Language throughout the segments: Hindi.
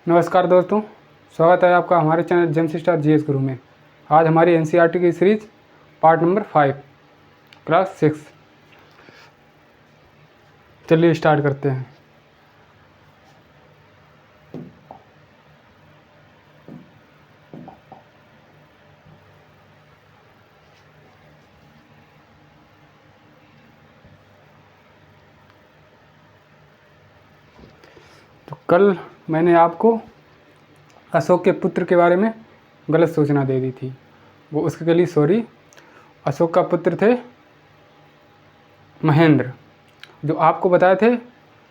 नमस्कार दोस्तों, स्वागत है आपका हमारे चैनल जेम्स स्टार जीएस गुरु में। आज हमारी एनसीईआरटी की सीरीज पार्ट नंबर 5 क्लास 6। चलिए स्टार्ट करते हैं। तो कल मैंने आपको अशोक के पुत्र के बारे में गलत सूचना दे दी थी, वो उसके लिए सॉरी। अशोक का पुत्र थे महेंद्र, जो आपको बताए थे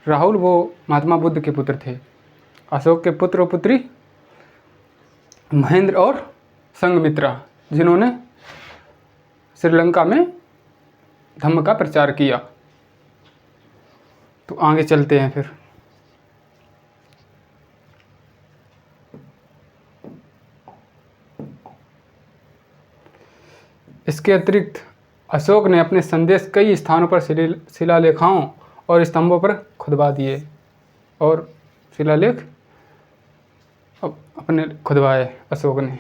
राहुल, वो महात्मा बुद्ध के पुत्र थे। अशोक के पुत्र और पुत्री महेंद्र और संघमित्रा, जिन्होंने श्रीलंका में धम्म का प्रचार किया। तो आगे चलते हैं फिर। इसके अतिरिक्त अशोक ने अपने संदेश कई स्थानों पर शिलालेखों और स्तंभों पर खुदवा दिए और शिलालेख अपने खुदवाए अशोक ने।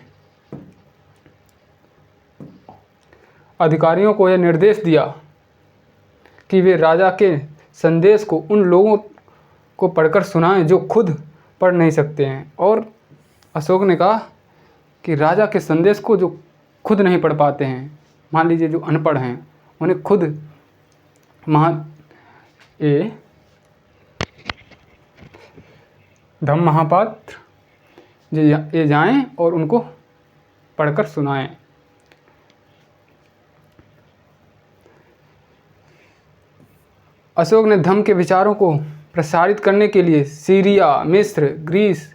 अधिकारियों को यह निर्देश दिया कि वे राजा के संदेश को उन लोगों को पढ़कर सुनाएं जो खुद पढ़ नहीं सकते हैं। और अशोक ने कहा कि राजा के संदेश को जो खुद नहीं पढ़ पाते हैं, मान लीजिए जो अनपढ़ हैं, उन्हें खुद धम्म महापात्र ये जाएं और उनको पढ़कर सुनाएं। अशोक ने धम्म के विचारों को प्रसारित करने के लिए सीरिया, मिस्र, ग्रीस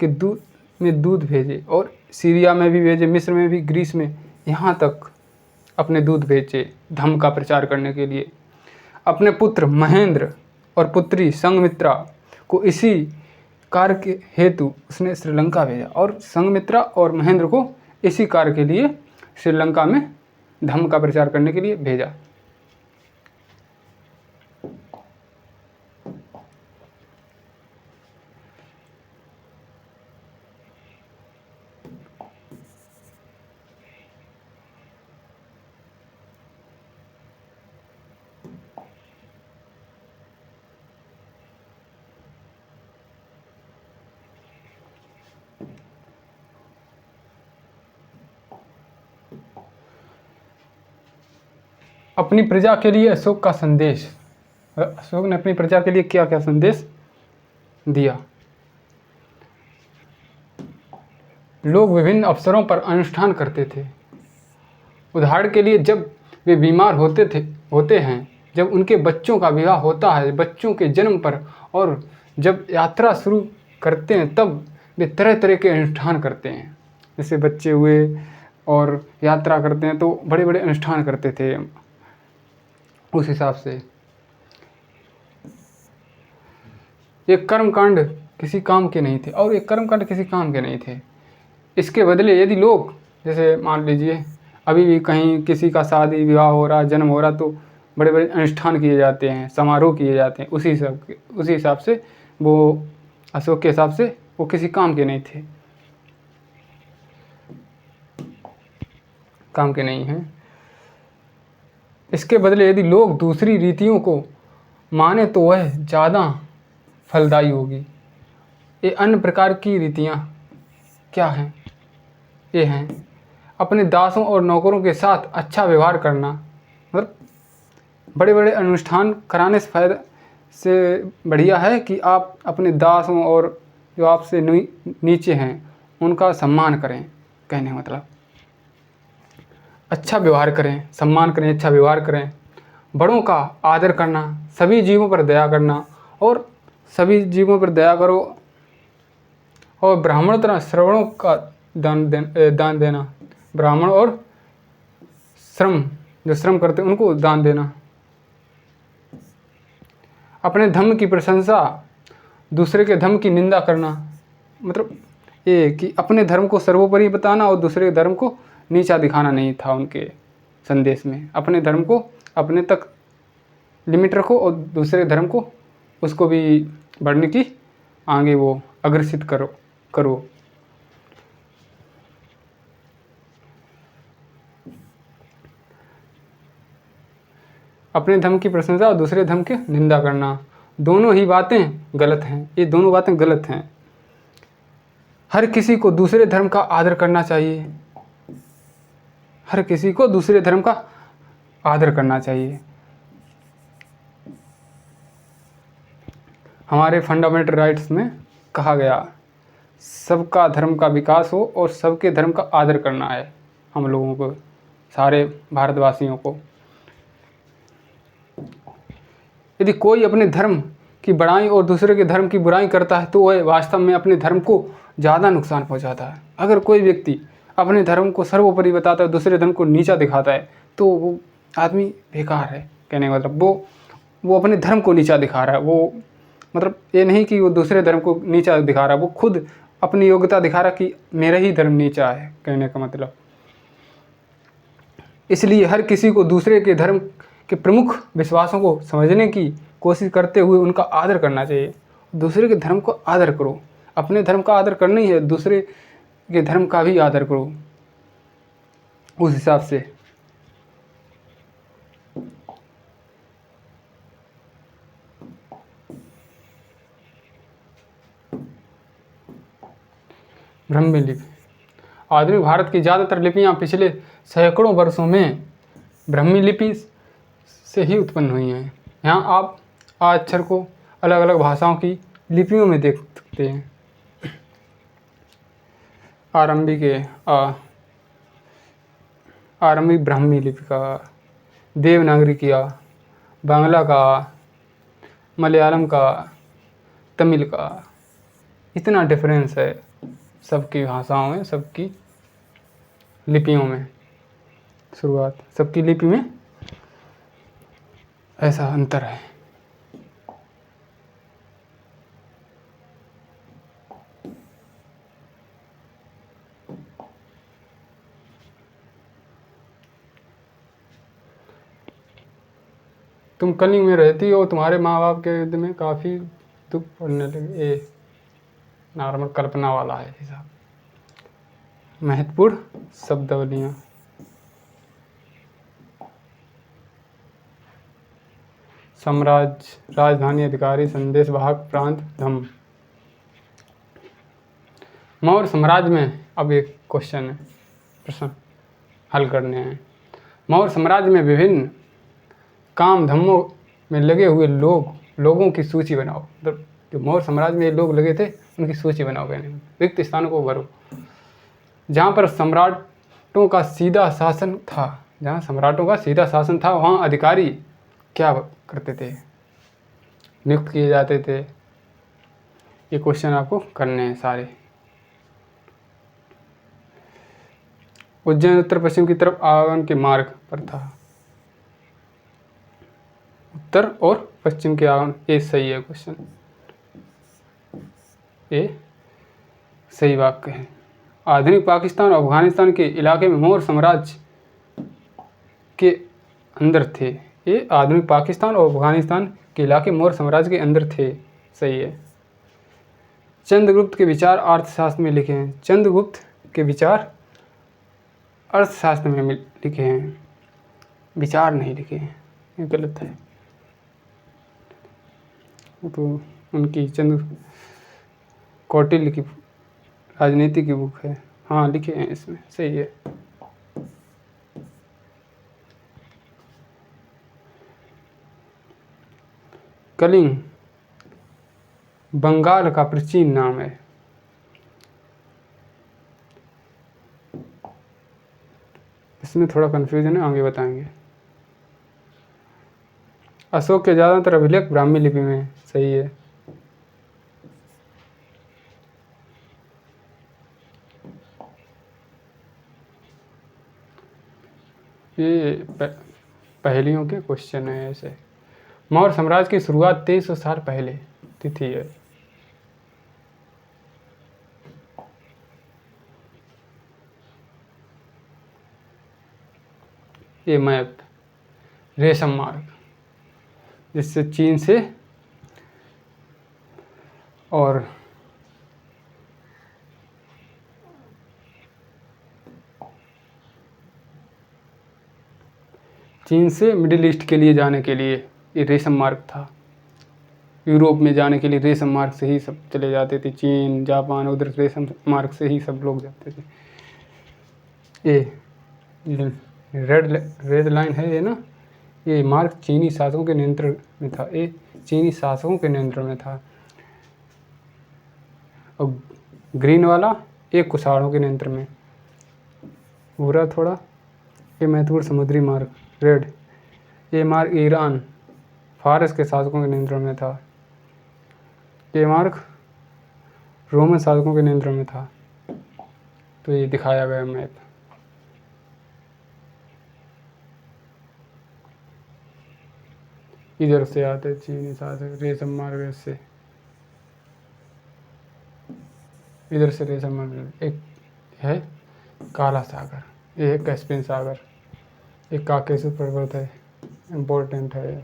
के दूत भेजे, और सीरिया में भी भेजे, मिस्र में भी, ग्रीस में, यहाँ तक अपने दूत भेजे धम्म का प्रचार करने के लिए। अपने पुत्र महेंद्र और पुत्री संघमित्रा को इसी कार्य के हेतु उसने श्रीलंका भेजा, और संघमित्रा और महेंद्र को इसी कार्य के लिए श्रीलंका में धम्म का प्रचार करने के लिए भेजा। अपनी प्रजा के लिए अशोक का संदेश। अशोक ने अपनी प्रजा के लिए क्या क्या संदेश दिया। लोग विभिन्न अवसरों पर अनुष्ठान करते थे। उदाहरण के लिए जब वे बीमार होते हैं, जब उनके बच्चों का विवाह होता है, बच्चों के जन्म पर, और जब यात्रा शुरू करते हैं तब वे तरह तरह के अनुष्ठान करते हैं। जैसे बच्चे हुए और यात्रा करते हैं तो बड़े बड़े अनुष्ठान करते थे। उस हिसाब से ये कर्मकांड किसी काम के नहीं थे, और ये कर्मकांड किसी काम के नहीं थे। इसके बदले यदि लोग, जैसे मान लीजिए अभी भी कहीं किसी का शादी विवाह हो रहा, जन्म हो रहा, तो बड़े बड़े अनुष्ठान किए जाते हैं, समारोह किए जाते हैं। उसी हिसाब से वो अशोक के हिसाब से वो किसी काम के नहीं थे, काम के नहीं हैं। इसके बदले यदि लोग दूसरी रीतियों को माने तो वह ज़्यादा फलदायी होगी। ये अन्य प्रकार की रीतियाँ क्या हैं? ये हैं अपने दासों और नौकरों के साथ अच्छा व्यवहार करना। मतलब बड़े बड़े अनुष्ठान कराने से बढ़िया है कि आप अपने दासों और जो आपसे नीचे हैं उनका सम्मान करें। कहने का मतलब अच्छा व्यवहार करें, सम्मान करें, अच्छा व्यवहार करें, बड़ों का आदर करना, सभी जीवों पर दया करना, और सभी जीवों पर दया करो, और ब्राह्मण तरह श्रवणों का दान देना, ब्राह्मण और जो श्रम करते हैं उनको दान देना। अपने धर्म की प्रशंसा, दूसरे के धर्म की निंदा करना। मतलब ये कि अपने धर्म को सर्वोपरि बताना और दूसरे धर्म को नीचा दिखाना नहीं था उनके संदेश में। अपने धर्म को अपने तक लिमिट रखो और दूसरे धर्म को उसको भी बढ़ने की आगे वो अग्रसित करो। करो। अपने धर्म की प्रशंसा और दूसरे धर्म की निंदा करना, दोनों ही बातें गलत हैं। ये दोनों बातें गलत हैं। हर किसी को दूसरे धर्म का आदर करना चाहिए। हर किसी को दूसरे धर्म का आदर करना चाहिए। हमारे फंडामेंटल राइट्स में कहा गया, सबका धर्म का विकास हो और सबके धर्म का आदर करना है हम लोगों को, सारे भारतवासियों को। यदि कोई अपने धर्म की बड़ाई और दूसरे के धर्म की बुराई करता है तो वह वास्तव में अपने धर्म को ज़्यादा नुकसान पहुंचाता है। अगर कोई व्यक्ति अपने धर्म को सर्वोपरि बताता है, दूसरे धर्म को नीचा दिखाता है, तो वो आदमी बेकार है। कहने का मतलब वो अपने धर्म को नीचा दिखा रहा है। वो मतलब ये नहीं कि वो दूसरे धर्म को नीचा दिखा रहा है, वो खुद अपनी योग्यता दिखा रहा कि मेरा ही धर्म नीचा है, कहने का मतलब। इसलिए हर किसी को दूसरे के धर्म के प्रमुख विश्वासों को समझने की कोशिश करते हुए उनका आदर करना चाहिए। दूसरे के धर्म को आदर करो। अपने धर्म का आदर करना ही है, दूसरे के धर्म का भी आदर करो उस हिसाब से। ब्राह्मी लिपि, आधुनिक भारत की ज़्यादातर लिपियाँ पिछले सैकड़ों वर्षों में ब्राह्मी लिपि से ही उत्पन्न हुई हैं। यहाँ आप आ अक्षर को अलग अलग भाषाओं की लिपियों में देख सकते हैं। आरंभिक ब्राह्मी लिपि का, देवनागरी का, बांग्ला का, मलयालम का, तमिल का, इतना डिफरेंस है सबकी भाषाओं में, सबकी लिपियों में। शुरुआत सबकी लिपि में ऐसा अंतर है। तुम कलिंग में रहती हो, तुम्हारे माँ बाप के युद्ध में काफ़ी दुख पड़ने लगे। ये नॉर्मल कल्पना वाला है हिसाब। महत्वपूर्ण शब्दावलियाँ, साम्राज्य, राजधानी, अधिकारी, संदेश वाहक, प्रांत, धम्म। मौर्य साम्राज्य में, अब एक क्वेश्चन है, प्रश्न हल करने हैं। मौर्य साम्राज्य में विभिन्न काम धर्मों में लगे हुए लोगों की सूची बनाओ। मतलब जो मौर्य साम्राज्य में लोग लगे थे उनकी सूची बनाओ। कहने रिक्त स्थानों को भरो। जहाँ पर सम्राटों का सीधा शासन था, वहाँ अधिकारी क्या करते थे? नियुक्त किए जाते थे। ये क्वेश्चन आपको करने हैं सारे। उज्जैन उत्तर पश्चिम की तरफ आगमन के मार्ग पर था। उत्तर और पश्चिम के आगमन, ये सही है क्वेश्चन, ये सही वाक्य है। आधुनिक पाकिस्तान और अफगानिस्तान के इलाके में मौर्य साम्राज्य के अंदर थे। ये आधुनिक पाकिस्तान और अफगानिस्तान के इलाके मौर्य साम्राज्य के अंदर थे, सही है। चंद्रगुप्त के विचार अर्थशास्त्र में लिखे हैं। चंद्रगुप्त के विचार अर्थशास्त्र में लिखे हैं, विचार नहीं लिखे हैं, ये गलत है। तो उनकी कौटिल्य की राजनीति की बुक है, हाँ लिखे हैं इसमें, सही है। कलिंग बंगाल का प्राचीन नाम है। इसमें थोड़ा कन्फ्यूजन है, आगे बताएंगे। अशोक के ज़्यादातर अभिलेख ब्राह्मी लिपि में है, सही है। ये पहेलियों के क्वेश्चन है ऐसे। मौर्य साम्राज्य की शुरुआत 2300 साल पहले तिथि है। ये मैप, रेशम मार्ग, जिससे चीन से और चीन से मिडिल ईस्ट के लिए जाने के लिए ये रेशम मार्ग था। यूरोप में जाने के लिए रेशम मार्ग से ही सब चले जाते थे, चीन जापान उधर रेशम मार्ग से ही सब लोग जाते थे। ये रेड लाइन है ये ना, ये मार्ग चीनी शासकों के नियंत्रण में था। ये चीनी शासकों के नियंत्रण में था। और ग्रीन वाला ये कुषाणों के नियंत्रण में। भूरा थोड़ा ये महत्वपूर्ण समुद्री मार्ग। रेड ये मार्ग ईरान फारस के शासकों के नियंत्रण में था। ये मार्ग रोमन शासकों के नियंत्रण में था। तो ये दिखाया गया मैप। इधर से आते चीनी शासक रेशम मार्ग से, इधर से रेशम मार्ग। एक है काला सागर, ये है कैस्पियन सागर, एक काकेशस पर्वत है, इम्पोर्टेंट है।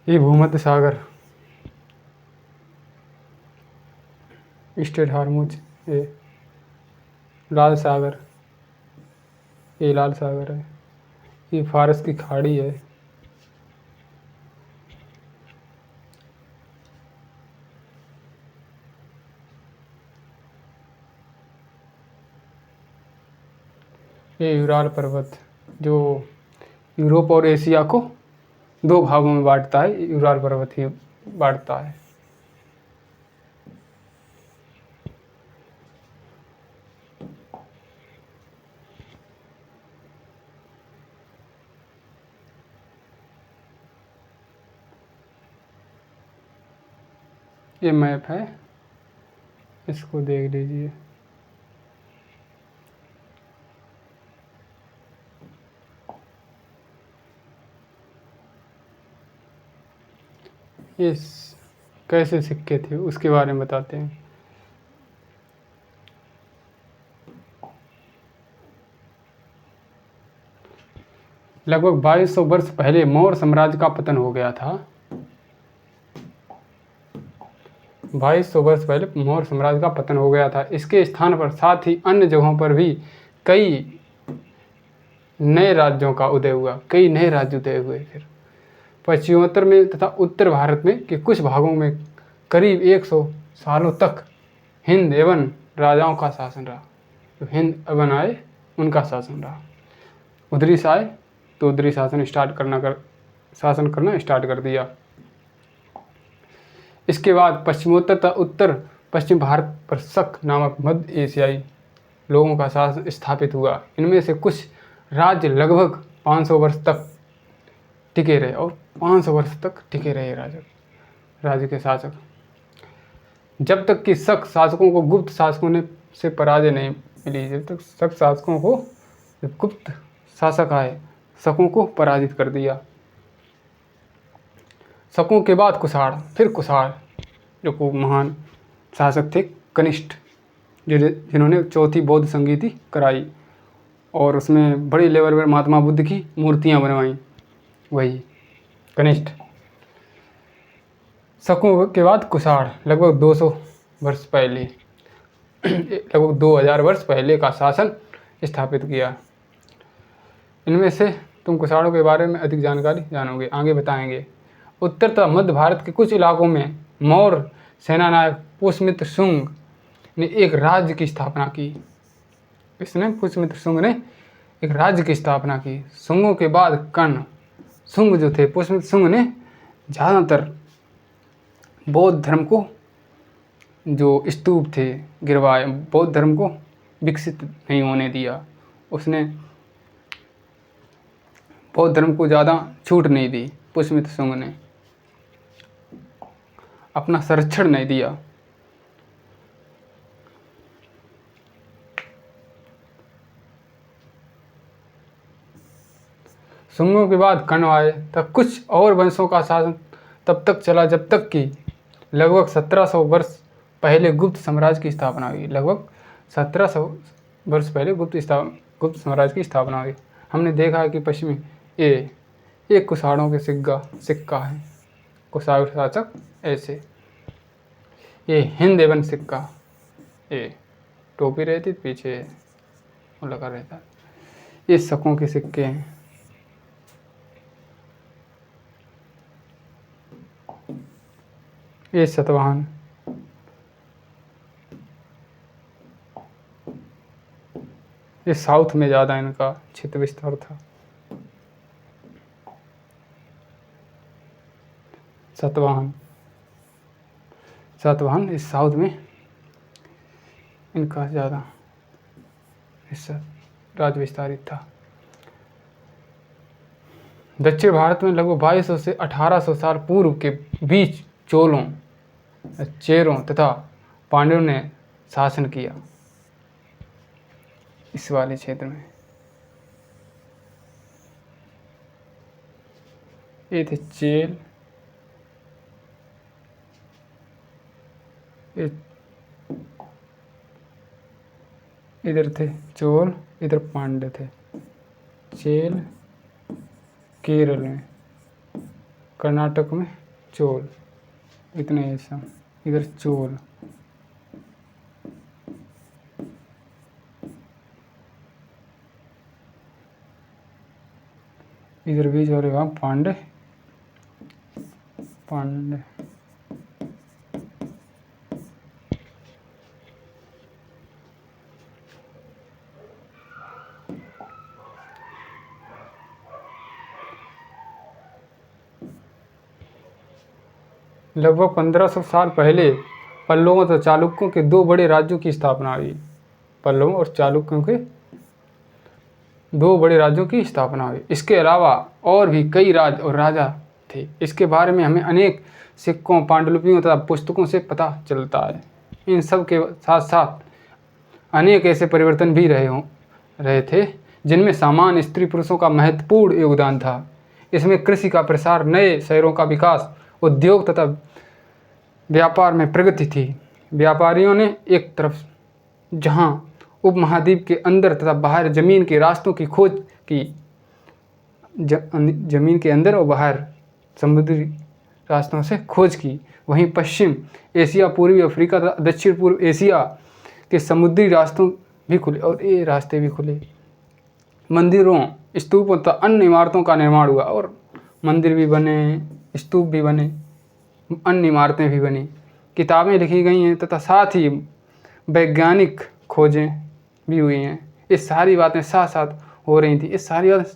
ये भूमध्य सागर, स्ट्रेट हार्मुज, ये लाल सागर, ये लाल सागर है। ये फारस की खाड़ी है। ये यूराल पर्वत जो यूरोप और एशिया को दो भागों में बांटता है, यूराल पर्वत ही बांटता है। ये मैप है, इसको देख लीजिए। ये कैसे सिक्के थे उसके बारे में बताते हैं। लगभग 2200 वर्ष पहले मौर्य साम्राज्य का पतन हो गया था। 2200 वर्ष पहले मौर्य साम्राज्य का पतन हो गया था। इसके स्थान पर साथ ही अन्य जगहों पर भी कई नए राज्यों का उदय हुआ, कई नए राज्य उदय हुए। फिर पश्चिमोत्तर में तथा उत्तर भारत में के कुछ भागों में करीब 100 सालों तक हिंद एवं राजाओं का शासन रहा। तो हिंद एवं आए उनका शासन रहा। उधरी से आए तो उधरी शासन करना स्टार्ट कर दिया। इसके बाद पश्चिमोत्तर तथा उत्तर पश्चिम भारत पर शक नामक मध्य एशियाई लोगों का शासन स्थापित हुआ। इनमें से कुछ राज्य लगभग 500 वर्ष तक टिके रहे और 500 वर्ष तक टिके रहे राज्य के शासक, जब तक कि शक शासकों को गुप्त शासकों से पराजय नहीं मिली। जब तक शक शासकों को, जब गुप्त शासक आए, शकों को पराजित कर दिया। शकों के बाद कुषाण, फिर कुषाण जो को महान शासक थे, कनिष्ठ, जिन्होंने चौथी बौद्ध संगीति कराई और उसमें बड़ी लेवल पर महात्मा बुद्ध की मूर्तियां बनवाई, वही कनिष्ठ। शकों के बाद कुषाण लगभग 200 वर्ष पहले, लगभग 2000 वर्ष पहले का शासन स्थापित किया। इनमें से तुम कुषाणों के बारे में अधिक जानकारी जानोगे, आगे बताएंगे। उत्तर तथा मध्य भारत के कुछ इलाकों में मौर्य सेनानायक पुष्यमित्र शुंग ने एक राज्य की स्थापना की। पुष्यमित्र शुंग ने एक राज्य की स्थापना की। शुंगों के बाद कर्ण शुंग जो थे, पुष्यमित्र शुंग ने ज़्यादातर बौद्ध धर्म को, जो स्तूप थे गिरवाए, बौद्ध धर्म को विकसित नहीं होने दिया। उसने बौद्ध धर्म को ज़्यादा छूट नहीं दी। पुष्यमित्र शुंग ने अपना संरक्षण नहीं दिया। शुंगों के बाद कर्ण आए, तब कुछ और वंशों का शासन तब तक चला जब तक कि लगभग 1700 वर्ष पहले गुप्त साम्राज्य की स्थापना हुई। लगभग 1700 वर्ष पहले गुप्त साम्राज्य की स्थापना हुई। हमने देखा है कि पश्चिमी ये कुषाणों के सिक्का है, कुषाण शासक ऐसे। ये हिंद एवं सिक्का, ये टोपी रहती पीछे वो लगा रहता है। ये शकों के सिक्के हैं। ये सतवाहन, ये साउथ में ज़्यादा इनका क्षेत्र विस्तार था। सतवाहन, सातवाहन इस साउथ में इनका ज़्यादा हिस्सा राज्य विस्तारित था। दक्षिण भारत में लगभग 2200 से 1800 साल पूर्व के बीच चोलों, चेरों तथा पांड्यों ने शासन किया इस वाले क्षेत्र में। ये थे चेल, इधर थे चोल, इधर पांड्य थे। चेल केरल में, कर्नाटक में चोल, इतने ही सब, इधर चोल। इधर बीच वाले वहाँ पांड्य, पांड्य। लगभग 1500 साल पहले पल्लवों तथा चालुक्यों के दो बड़े राज्यों की स्थापना हुई। पल्लवों और चालुक्यों के दो बड़े राज्यों की स्थापना हुई। इसके अलावा और भी कई राज और राजा थे। इसके बारे में हमें अनेक सिक्कों, पांडुलिपियों तथा पुस्तकों से पता चलता है। इन सब के साथ साथ अनेक ऐसे परिवर्तन भी रहे थे जिनमें सामान्य स्त्री पुरुषों का महत्वपूर्ण योगदान था। इसमें कृषि का प्रसार, नए शहरों का विकास, उद्योग तथा व्यापार में प्रगति थी। व्यापारियों ने एक तरफ जहां उपमहाद्वीप के अंदर तथा बाहर जमीन के रास्तों की खोज की, जमीन के अंदर और बाहर समुद्री रास्तों से खोज की, वहीं पश्चिम एशिया, पूर्वी अफ्रीका तथा दक्षिण पूर्व एशिया के समुद्री रास्तों भी खुले और ये रास्ते भी खुले। मंदिरों, स्तूपों तथा अन्य इमारतों का निर्माण हुआ और मंदिर भी बने, स्तूप भी बने, अन्य इमारतें भी बनी, किताबें लिखी गई हैं तथा साथ ही वैज्ञानिक खोजें भी हुई हैं। ये सारी बातें साथ साथ हो रही थी। ये सारी बातें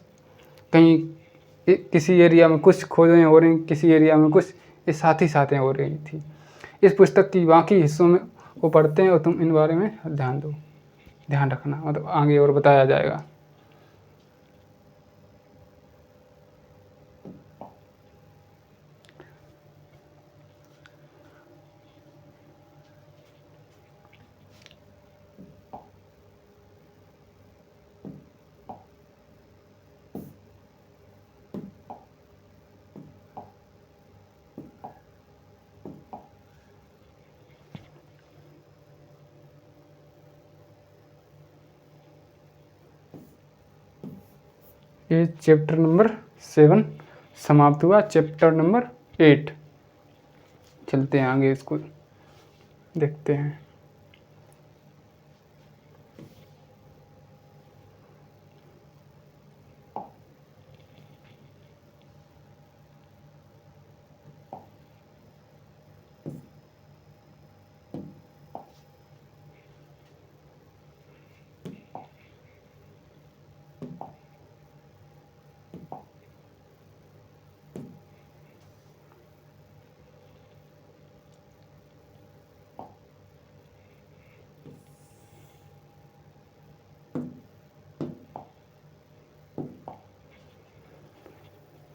कहीं किसी एरिया में कुछ खोजें हो रही, किसी एरिया में कुछ, ये साथ ही साथ हो रही थी। इस पुस्तक की बाकी हिस्सों में को पढ़ते हैं और तुम इन बारे में ध्यान रखना, मतलब आगे और बताया जाएगा। ये चैप्टर नंबर 7 समाप्त हुआ। चैप्टर नंबर 8 चलते हैं आगे, इसको देखते हैं।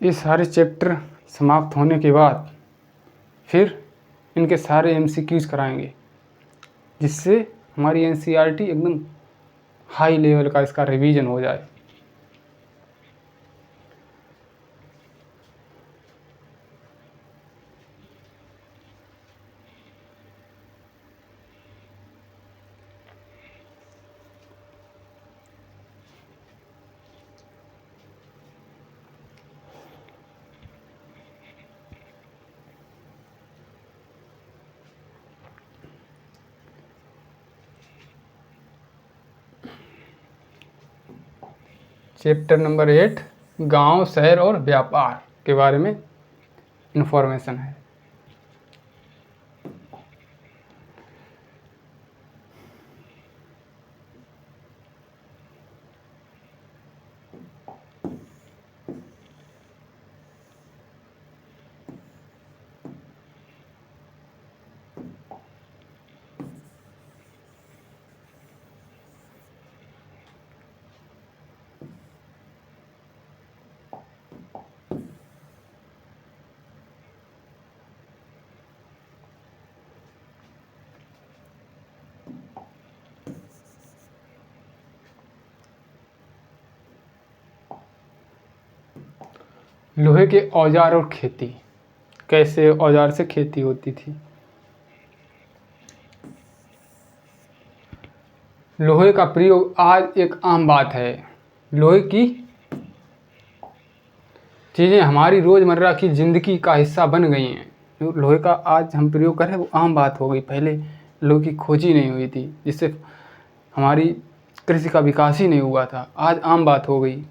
ये सारे चैप्टर समाप्त होने के बाद फिर इनके सारे MCQs कराएंगे, जिससे हमारी NCERT एकदम हाई लेवल का इसका रिवीजन हो जाए। चैप्टर नंबर 8 गांव, शहर और व्यापार के बारे में इंफॉर्मेशन है। लोहे के औजार और खेती। कैसे औजार से खेती होती थी? लोहे का प्रयोग आज एक आम बात है। लोहे की चीज़ें हमारी रोज़मर्रा की ज़िंदगी का हिस्सा बन गई हैं। जो लोहे का आज हम प्रयोग कर रहे हैं वो आम बात हो गई। पहले लोहे की खोज ही नहीं हुई थी, जिससे हमारी कृषि का विकास ही नहीं हुआ था। आज आम बात हो गई,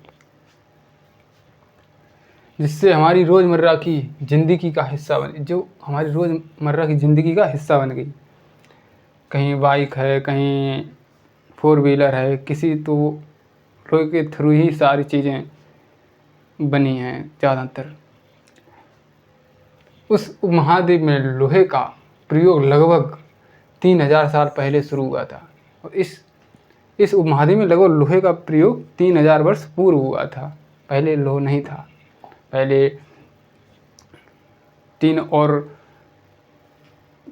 जिससे हमारी रोज़मर्रा की ज़िंदगी का हिस्सा बन, जो हमारी रोज़मर्रा की ज़िंदगी का हिस्सा बन गई। कहीं बाइक है, कहीं 4 व्हीलर है, किसी तो लोहे के थ्रू ही सारी चीज़ें बनी हैं ज़्यादातर। उस उपमहाद्वीप में लोहे का प्रयोग लगभग 3000 साल पहले शुरू हुआ था। और इस उपमहाद्वीप में लगभग लोहे का प्रयोग 3000 वर्ष पूर्व हुआ था। पहले लोहा नहीं था। पहले टीन और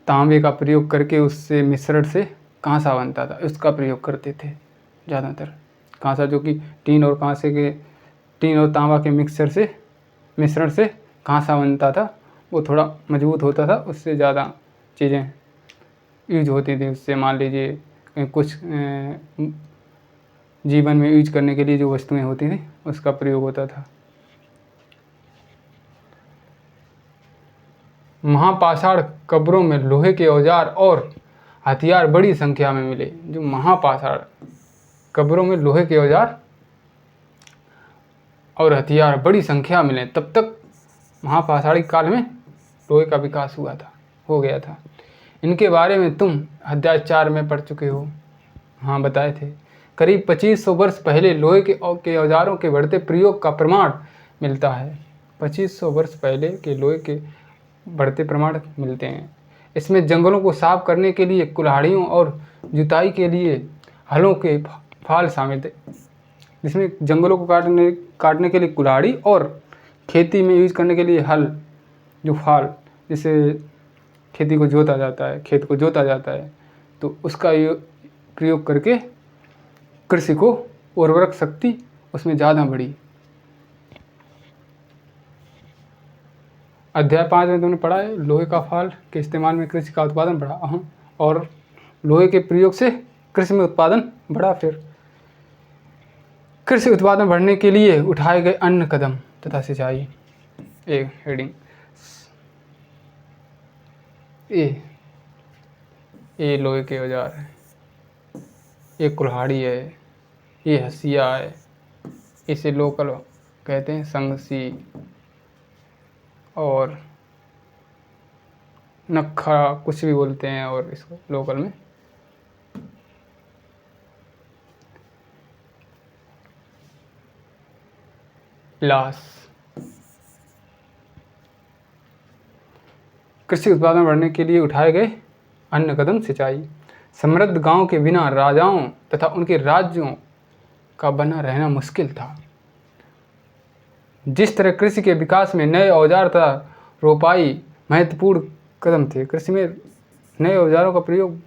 तांबे का प्रयोग करके उससे मिश्रण से कांसा बनता था, उसका प्रयोग करते थे ज़्यादातर। कांसा जो कि टीन और तांबा के मिश्रण से कांसा बनता था। वो थोड़ा मजबूत होता था, उससे ज़्यादा चीज़ें यूज होती थी। उससे मान लीजिए कुछ जीवन में यूज करने के लिए जो वस्तुएं होती थी उसका प्रयोग होता था। महापाषाण कब्रों में लोहे के औजार और हथियार बड़ी संख्या में मिले। जो महापाषाण कब्रों में लोहे के औजार और हथियार बड़ी संख्या मिले, तब तक महापाषाणिक काल में लोहे का विकास हो गया था। इनके बारे में तुम अध्याय 4 में पढ़ चुके हो। हाँ, बताए थे। करीब 2500 वर्ष पहले लोहे के औजारों के बढ़ते प्रयोग का प्रमाण मिलता है। 2500 वर्ष पहले के लोहे के बढ़ते प्रमाण मिलते हैं। इसमें जंगलों को साफ करने के लिए कुल्हाड़ियों और जुताई के लिए हलों के फाल शामिल थे। जिसमें जंगलों को काटने के लिए कुल्हाड़ी और खेती में यूज करने के लिए हल, जो फाल, जिससे खेत को जोता जाता है, तो उसका प्रयोग करके कृषि को उर्वरक शक्ति उसमें ज़्यादा बढ़ी। अध्याय 5 में तुमने पढ़ा है लोहे का फाल के इस्तेमाल में कृषि का उत्पादन बढ़ा। और लोहे के प्रयोग से कृषि में उत्पादन बढ़ा। फिर कृषि उत्पादन बढ़ने के लिए उठाए गए अन्य कदम तथा सिंचाई। एक हेडिंग ये लोहे के औजार है, ये कुल्हाड़ी है, ये हसिया है, इसे लोकल कहते हैं संगसी, और नक्खा कुछ भी बोलते हैं, और इसको लोकल में लाश। कृषि उत्पादन बढ़ने के लिए उठाए गए अन्य कदम सिंचाई। समृद्ध गांव के बिना राजाओं तथा उनके राज्यों का बना रहना मुश्किल था। जिस तरह कृषि के विकास में नए औजार तथा रोपाई महत्वपूर्ण कदम थे, कृषि में नए औजारों का प्रयोग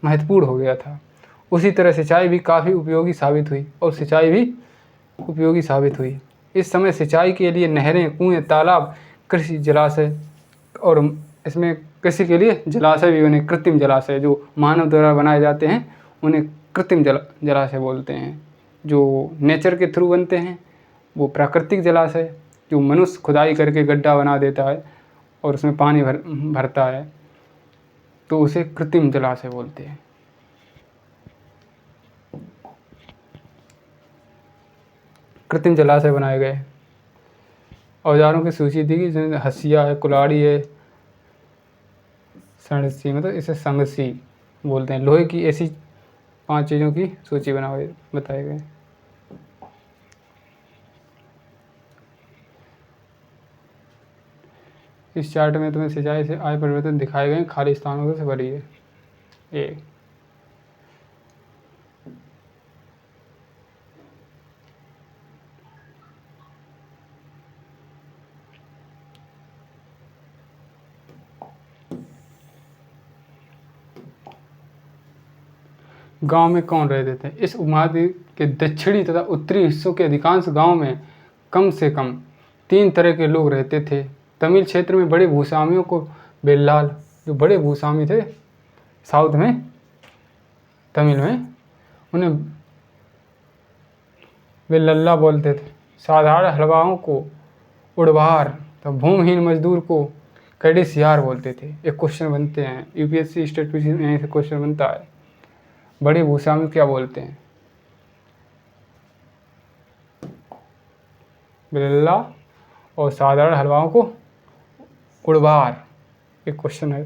महत्वपूर्ण हो गया था, उसी तरह सिंचाई भी काफ़ी उपयोगी साबित हुई। इस समय सिंचाई के लिए नहरें, कुएं, तालाब, कृषि जलाशय, और इसमें कृषि के लिए जलाशय भी बने। कृत्रिम जलाशय जो मानव द्वारा बनाए जाते हैं उन्हें कृत्रिम जलाशय बोलते हैं। जो नेचर के थ्रू बनते हैं वो प्राकृतिक जलाशय, जो मनुष्य खुदाई करके गड्ढा बना देता है और उसमें पानी भरता है, तो उसे कृत्रिम जलाशय बोलते हैं। कृत्रिम जलाशय बनाए गए। औजारों की सूची दी गई, जिसमें हसिया है, कुल्हाड़ी है, सणसी, मतलब इसे संगसी बोलते हैं। लोहे की ऐसी 5 चीज़ों की सूची बताए गए। इस चार्ट में तुम्हें सिंचाई से आय परिवर्तन दिखाए गए, खाली स्थानों से भरी है। ये गांव में कौन रहते थे? इस उपमहाद्वीप के दक्षिणी तथा उत्तरी हिस्सों के अधिकांश गांव में कम से कम तीन तरह के लोग रहते थे। तमिल क्षेत्र में बड़े भूस्वामियों को बेल्लाल, जो बड़े भूस्वामी थे साउथ में, तमिल में, उन्हें बेल्लल्ला बोलते थे। साधारण हलवाओं को उड़वार, तो भूमिहीन मजदूर को कैडिसियार बोलते थे। एक क्वेश्चन बनते हैं यूपीएससी स्टेट में, यहीं से क्वेश्चन बनता है, बड़े भूस्वामी क्या बोलते हैं? बेल्ला, और साधारण हलवाओं को उड़वार। एक क्वेश्चन है।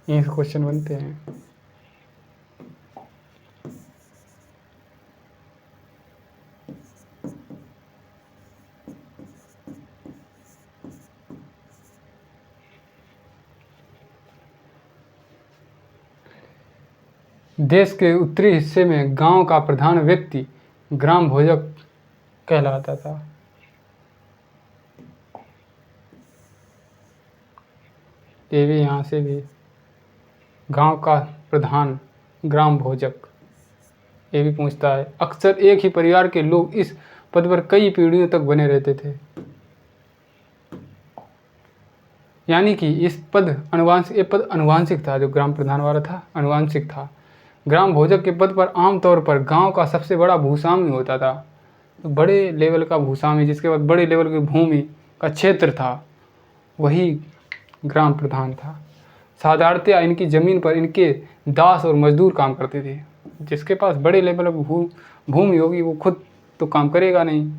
यहीं से क्वेश्चन बनते हैं। देश के उत्तरी हिस्से में गांव का प्रधान व्यक्ति ग्राम भोजक कहलाता था। ये भी यहाँ से भी, गांव का प्रधान ग्राम भोजक, ये भी पूछता है। अक्सर एक ही परिवार के लोग इस पद पर कई पीढ़ियों तक बने रहते थे। यानी कि ये पद अनुवांशिक था। जो ग्राम प्रधान वाला था, अनुवांशिक था। ग्राम भोजक के पद पर आमतौर पर गांव का सबसे बड़ा भूस्वामी होता था। तो बड़े लेवल का भूस्वामी, जिसके बाद बड़े लेवल की भूमि का क्षेत्र था, वही ग्राम प्रधान था। साधारणतया इनकी ज़मीन पर इनके दास और मजदूर काम करते थे। जिसके पास बड़े लेवल की भूमि होगी वो खुद तो काम करेगा नहीं,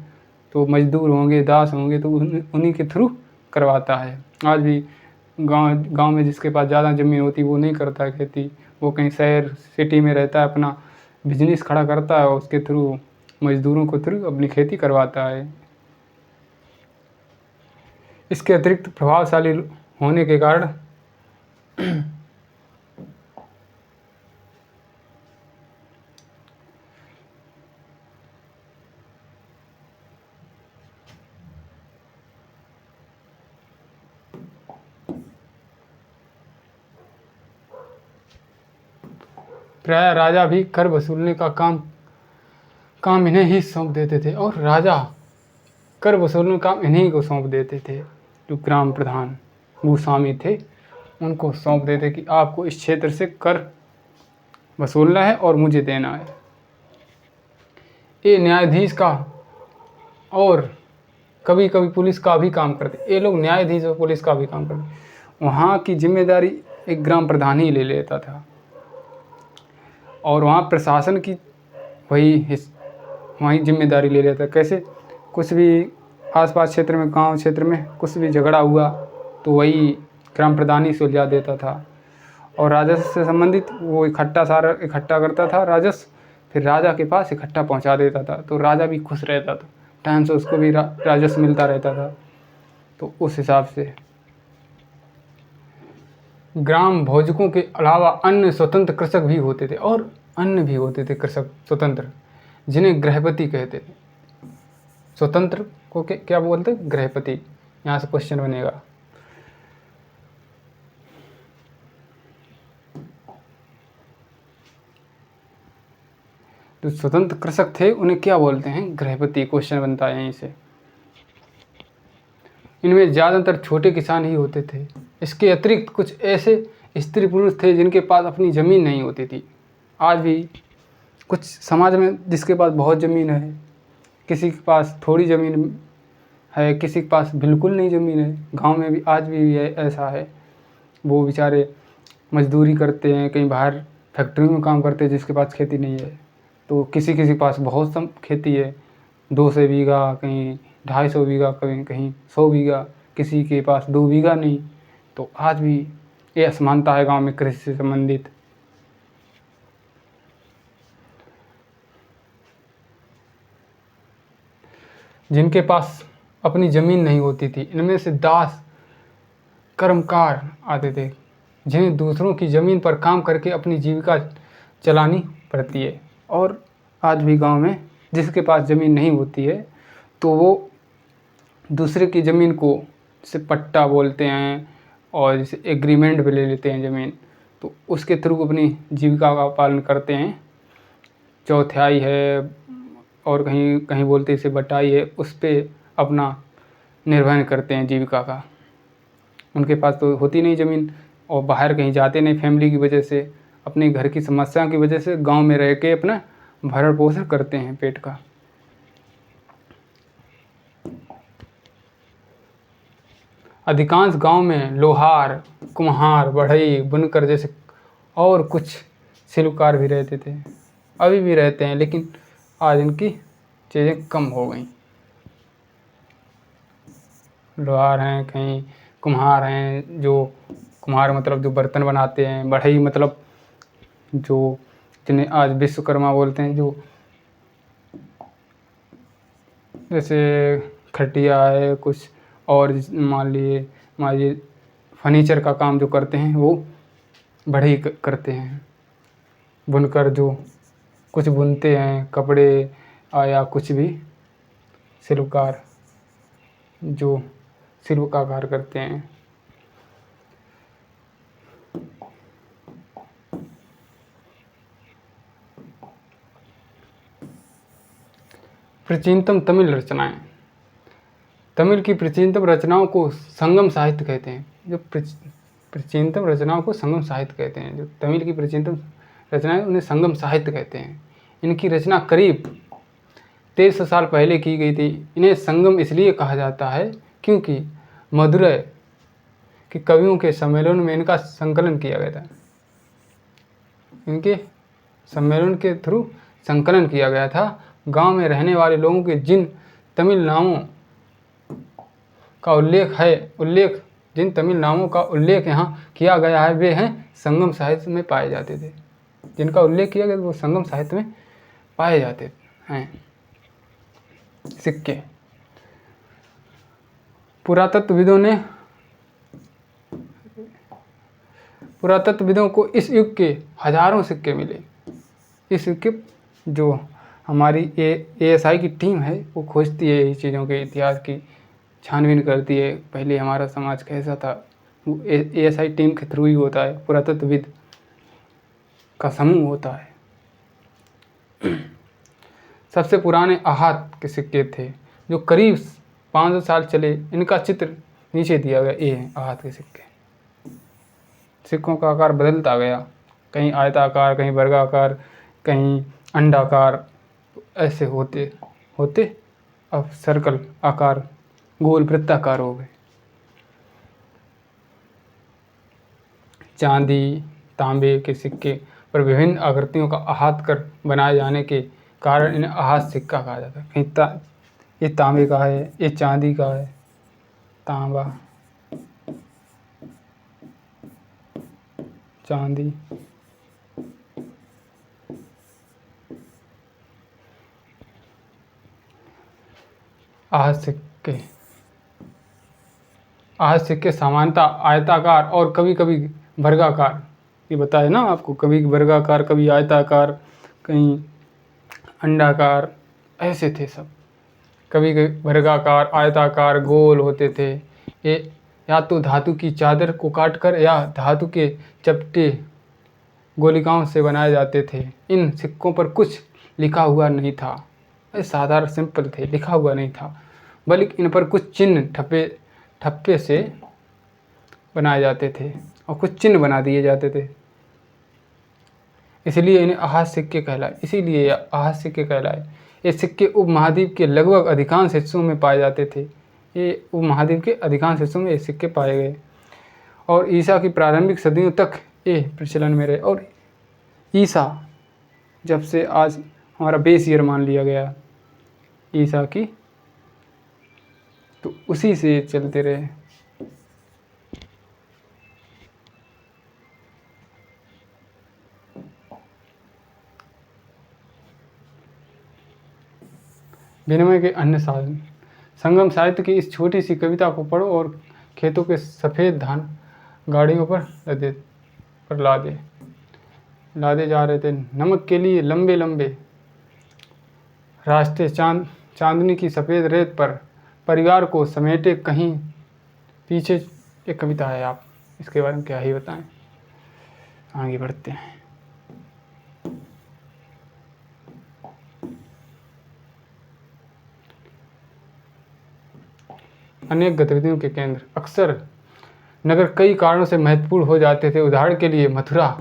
तो मजदूर होंगे, दास होंगे, तो उन्हीं के थ्रू करवाता है। आज भी गांव में जिसके पास ज़्यादा ज़मीन होती वो नहीं करता है खेती, वो कहीं शहर सिटी में रहता है, अपना बिजनेस खड़ा करता है और उसके थ्रू मजदूरों को थ्रू अपनी खेती करवाता है। इसके अतिरिक्त प्रभावशाली होने के कारण प्राय राजा भी कर वसूलने का काम इन्हें ही सौंप देते थे, और राजा कर वसूलने का काम इन्हीं को सौंप देते थे। जो ग्राम प्रधान भूस्वामी थे उनको सौंप देते कि आपको इस क्षेत्र से कर वसूलना है और मुझे देना है। ये न्यायाधीश का और कभी कभी पुलिस का भी काम करते। ये लोग न्यायाधीश और पुलिस का भी काम करते। वहाँ की जिम्मेदारी एक ग्राम प्रधान ही ले लेता था, और वहाँ प्रशासन की वही जिम्मेदारी ले लेता। कैसे? कुछ भी आसपास क्षेत्र में, गांव क्षेत्र में कुछ भी झगड़ा हुआ तो वही ग्राम प्रधान ही सुलझा देता था। और राजस्व से संबंधित वो सारा इकट्ठा करता था राजस्व, फिर राजा के पास इकट्ठा पहुंचा देता था, तो राजा भी खुश रहता था, टाइम से उसको भी राजस्व मिलता रहता था। तो उस हिसाब से ग्राम भोजकों के अलावा अन्य स्वतंत्र कृषक भी होते थे, और अन्य भी होते थे कृषक स्वतंत्र, जिन्हें गृहपति कहते थे। स्वतंत्र को क्या बोलते? गृहपति। यहाँ से क्वेश्चन बनेगा। जो स्वतंत्र कृषक थे उन्हें क्या बोलते हैं? गृहपति। क्वेश्चन बनता है यहीं से। इनमें ज़्यादातर छोटे किसान ही होते थे। इसके अतिरिक्त कुछ ऐसे स्त्री पुरुष थे जिनके पास अपनी ज़मीन नहीं होती थी। आज भी कुछ समाज में जिसके पास बहुत ज़मीन है, किसी के पास थोड़ी ज़मीन है, किसी के पास बिल्कुल नहीं ज़मीन है। गांव में भी आज भी ऐसा है। वो बेचारे मजदूरी करते हैं, कहीं बाहर फैक्ट्री में काम करते हैं जिसके पास खेती नहीं है। तो किसी के पास बहुत सम खेती है, 200 बीघा, कहीं 250 बीघा, कहीं 100 बीघा, किसी के पास 2 बीघा नहीं। तो आज भी ये असमानता है गांव में कृषि से संबंधित। जिनके पास अपनी ज़मीन नहीं होती थी, इनमें से दास कर्मकार आते थे, जिन्हें दूसरों की ज़मीन पर काम करके अपनी जीविका चलानी पड़ती है। और आज भी गांव में जिसके पास ज़मीन नहीं होती है तो वो दूसरे की ज़मीन को जैसे पट्टा बोलते हैं, और जैसे एग्रीमेंट भी ले लेते हैं ज़मीन, तो उसके थ्रू अपनी जीविका का पालन करते हैं। चौथाई है और कहीं कहीं बोलते इसे बटाई है, उस पे अपना निर्वहन करते हैं जीविका का। उनके पास तो होती नहीं ज़मीन और बाहर कहीं जाते नहीं फैमिली की वजह से, अपने घर की समस्याओं की वजह से गांव में रह के अपना भरण पोषण करते हैं पेट का। अधिकांश गांव में लोहार, कुम्हार, बढ़ई, बुनकर जैसे और कुछ शिल्पकार भी रहते थे, अभी भी रहते हैं, लेकिन आज इनकी चीज़ें कम हो गई। लोहार हैं, कहीं कुम्हार हैं, जो कुम्हार मतलब जो बर्तन बनाते हैं, बढ़ई मतलब जो जिन्हें आज विश्वकर्मा बोलते हैं, जो जैसे खटिया है कुछ और मान लीजिए फर्नीचर का काम जो करते हैं वो बढ़ई करते हैं। बुनकर जो कुछ बुनते हैं कपड़े या कुछ भी, शिल्पकार जो शिल्प का कार्य करते हैं। प्राचीनतम तमिल रचनाएं। तमिल की प्राचीनतम रचनाओं को संगम साहित्य कहते हैं। जो प्राचीनतम रचनाओं को संगम साहित्य कहते हैं। जो तमिल की प्राचीनतम रचनाएं उन्हें संगम साहित्य कहते हैं। इनकी रचना करीब 2300 साल पहले की गई थी। इन्हें संगम इसलिए कहा जाता है क्योंकि मदुरै के कवियों के सम्मेलन में इनका संकलन किया गया था। इनके सम्मेलन के थ्रू संकलन किया गया था। गांव में रहने वाले लोगों के जिन तमिल नामों का उल्लेख यहाँ किया गया है, वे हैं संगम साहित्य में पाए जाते थे। जिनका उल्लेख किया गया वो संगम साहित्य में पाए जाते हैं। सिक्के। पुरातत्वविदों को इस युग के हजारों सिक्के मिले। इस युग के जो हमारी ASI की टीम है वो खोजती है इस चीज़ों के इतिहास की छानबीन करती है, पहले हमारा समाज कैसा था, वो ASI टीम के थ्रू ही होता है। पुरातत्वविद का समूह होता है। सबसे पुराने आहत के सिक्के थे जो करीब 500 साल चले। इनका चित्र नीचे दिया गया। ये है आहत के सिक्के। सिक्कों का आकार बदलता गया, कहीं आयताकार, कहीं वर्गाकार, कहीं अंडाकार, ऐसे होते होते अब सर्कल आकार, गोल वृत्ताकार हो गए। चांदी, तांबे के सिक्के पर विभिन्न आकृतियों का आहत कर बनाए जाने के कारण इन्हें आहत सिक्का कहा जाता है। कहीं ये तांबे का है, ये चांदी का है, तांबा, चांदी। आहत सिक्के सामान्यतः आयताकार और कभी कभी वर्गाकार, ये बताया ना आपको, कभी वर्गाकार, कभी आयताकार, कहीं अंडाकार, ऐसे थे सब। कभी कभी वर्गाकार, आयताकार, गोल होते थे। ये या तो धातु की चादर को काटकर या धातु के चपटे गोलिकाओं से बनाए जाते थे। इन सिक्कों पर कुछ लिखा हुआ नहीं था, ये साधारण सिंपल थे, लिखा हुआ नहीं था, बल्कि इन पर कुछ चिन्ह ठप्पे से बनाए जाते थे और कुछ चिन्ह बना दिए जाते थे। इसलिए इन्हें आहत सिक्के कहलाए। ये सिक्के उपमहाद्वीप के लगभग अधिकांश हिस्सों में पाए जाते थे। ये उपमहाद्वीप के अधिकांश हिस्सों में ये सिक्के पाए गए और ईसा की प्रारंभिक सदियों तक ये प्रचलन में रहे। और ईसा जब से आज हमारा बेस ईयर मान लिया गया ईसा की, तो उसी से चलते रहे। विनिमय के अन्य साधन। संगम साहित्य की इस छोटी सी कविता को पढ़ो और खेतों के सफ़ेद धान गाड़ियों पर लादे जा रहे थे। नमक के लिए लंबे लंबे रास्ते, चांदनी की सफ़ेद रेत पर परिवार को समेटे कहीं पीछे। एक कविता है, आप इसके बारे में क्या ही बताएं। आगे बढ़ते हैं। अनेक गतिविधियों के केंद्र। अक्सर नगर कई कारणों से महत्वपूर्ण हो जाते थे। उदाहरण के लिए मथुरा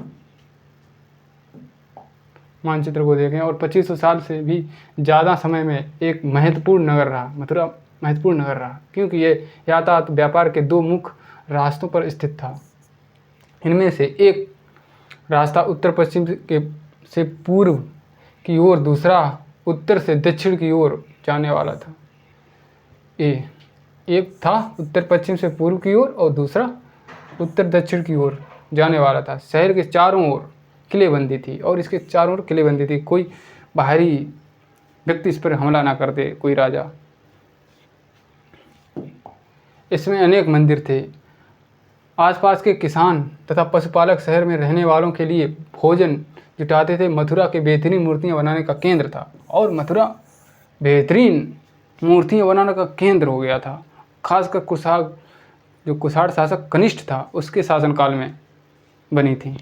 मानचित्र को देखें और 2500 साल से भी ज़्यादा समय में एक महत्वपूर्ण नगर रहा। मथुरा महत्वपूर्ण नगर रहा क्योंकि ये यातायात व्यापार के दो मुख्य रास्तों पर स्थित था। इनमें से एक रास्ता उत्तर पश्चिम से पूर्व की ओर, दूसरा उत्तर से दक्षिण की ओर जाने वाला था। एक था उत्तर पश्चिम से पूर्व की ओर और दूसरा उत्तर दक्षिण की ओर जाने वाला था। शहर के चारों ओर किलेबंदी थी और इसके चारों ओर किलेबंदी थी। कोई बाहरी व्यक्ति इस पर हमला ना कर दे, कोई राजा। इसमें अनेक मंदिर थे। आसपास के किसान तथा पशुपालक शहर में रहने वालों के लिए भोजन जुटाते थे। मथुरा के बेहतरीन मूर्तियां बनाने का केंद्र था और मथुरा बेहतरीन मूर्तियां बनाने का केंद्र हो गया था। खासकर कुषाण शासक कनिष्ठ था, उसके शासनकाल में बनी थी।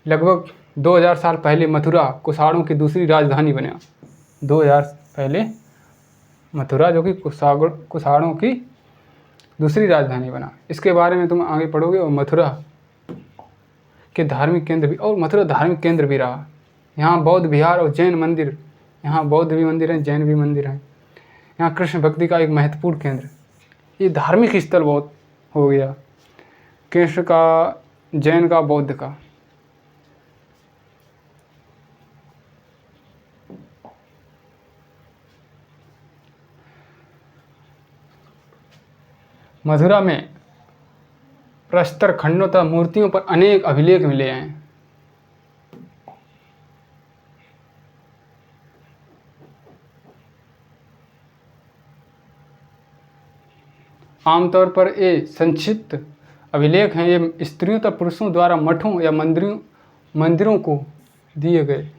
लगभग 2000 साल पहले मथुरा कुषाणों की दूसरी राजधानी बना। 2000 पहले मथुरा जो कि कुषाणों की दूसरी राजधानी बना। इसके बारे में तुम आगे पढ़ोगे। और मथुरा के धार्मिक केंद्र भी, और मथुरा धार्मिक केंद्र भी रहा। यहाँ बौद्ध विहार और जैन मंदिर, यहाँ बौद्ध भी मंदिर हैं, जैन भी मंदिर हैं। यहाँ कृष्ण भक्ति का एक महत्वपूर्ण केंद्र। ये धार्मिक स्थल बहुत हो गया, कृष्ण का, जैन का, बौद्ध का। मथुरा में प्रस्तर खंडों तथा मूर्तियों पर अनेक अभिलेख मिले हैं। आमतौर पर ये संक्षिप्त अभिलेख हैं। ये स्त्रियों तथा पुरुषों द्वारा मठों या मंदिरों को दिए गए।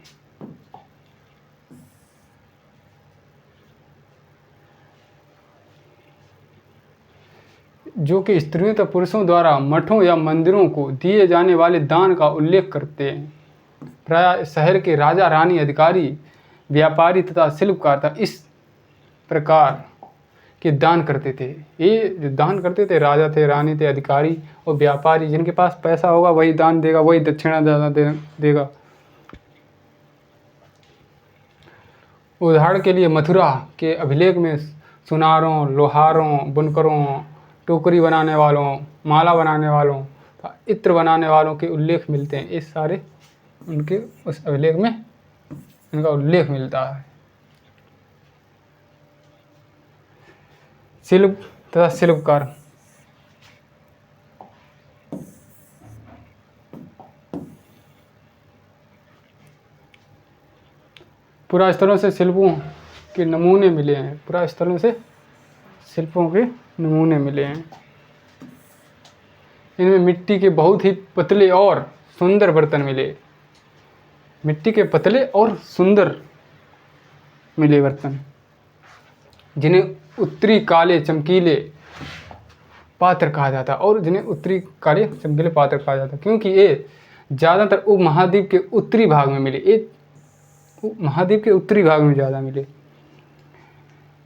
जो कि स्त्रियों तथा पुरुषों द्वारा मठों या मंदिरों को दिए जाने वाले दान का उल्लेख करते हैं। प्रायः शहर के राजा, रानी, अधिकारी, व्यापारी तथा शिल्पकार था इस प्रकार के दान करते थे। ये जो दान करते थे, राजा थे, रानी थे, अधिकारी और व्यापारी। जिनके पास पैसा होगा वही दान देगा, वही दक्षिणा ज़्यादा देगा। उदाहरण के लिए मथुरा के अभिलेख में सुनारों, लोहारों, बुनकरों, टोकरी बनाने वालों, माला बनाने वालों, इत्र बनाने वालों के उल्लेख मिलते हैं। इस सारे उनके उस अभिलेख में इनका उल्लेख मिलता है। शिल्प तथा शिल्पकार। पुरास्थलों से शिल्पों के नमूने मिले हैं। पुरास्थलों से शिल्पों के नमूने मिले हैं। इनमें मिट्टी के बहुत ही पतले और सुंदर बर्तन मिले। मिट्टी के पतले और सुंदर मिले बर्तन, जिन्हें उत्तरी काले चमकीले पात्र कहा जाता, और जिन्हें उत्तरी काले चमकीले पात्र कहा जाता क्योंकि ये ज़्यादातर उपमहाद्वीप के उत्तरी भाग में मिले। ये महाद्वीप के उत्तरी भाग में ज़्यादा मिले।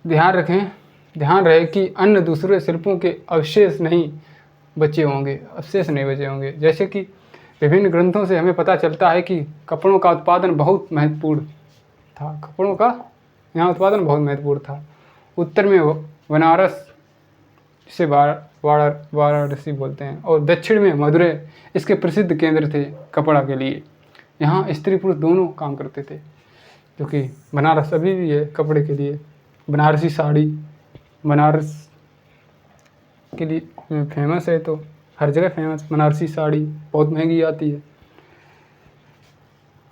ध्यान रहे कि अन्य दूसरे शिल्पों के अवशेष नहीं बचे होंगे। जैसे कि विभिन्न ग्रंथों से हमें पता चलता है कि कपड़ों का उत्पादन बहुत महत्वपूर्ण था। कपड़ों का यहाँ उत्पादन बहुत महत्वपूर्ण था। उत्तर में बनारस, जिसे वाराणसी बोलते हैं, और दक्षिण में मदुरै इसके प्रसिद्ध केंद्र थे कपड़ा के लिए। यहाँ स्त्री पुरुष दोनों काम करते थे, जो कि बनारस अभी भी है कपड़े के लिए। बनारसी साड़ी बनारस के लिए फेमस है, तो हर जगह फेमस। बनारसी साड़ी बहुत महंगी आती है।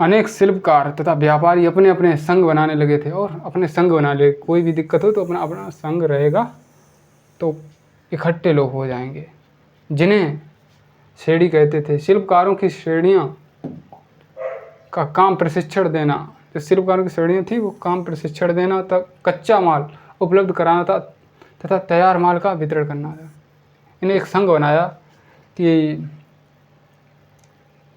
अनेक शिल्पकार तथा व्यापारी अपने अपने संघ बनाने लगे थे और अपने संघ बना ले। कोई भी दिक्कत हो तो अपना अपना संघ रहेगा तो इकट्ठे लोग हो जाएंगे, जिन्हें श्रेणी कहते थे। शिल्पकारों की श्रेणियाँ का काम प्रशिक्षण देना। जो शिल्पकारों की श्रेणियाँ थी वो काम प्रशिक्षण देना, तब कच्चा माल उपलब्ध कराना था तथा तैयार माल का वितरण करना था। इन्हें एक संघ बनाया कि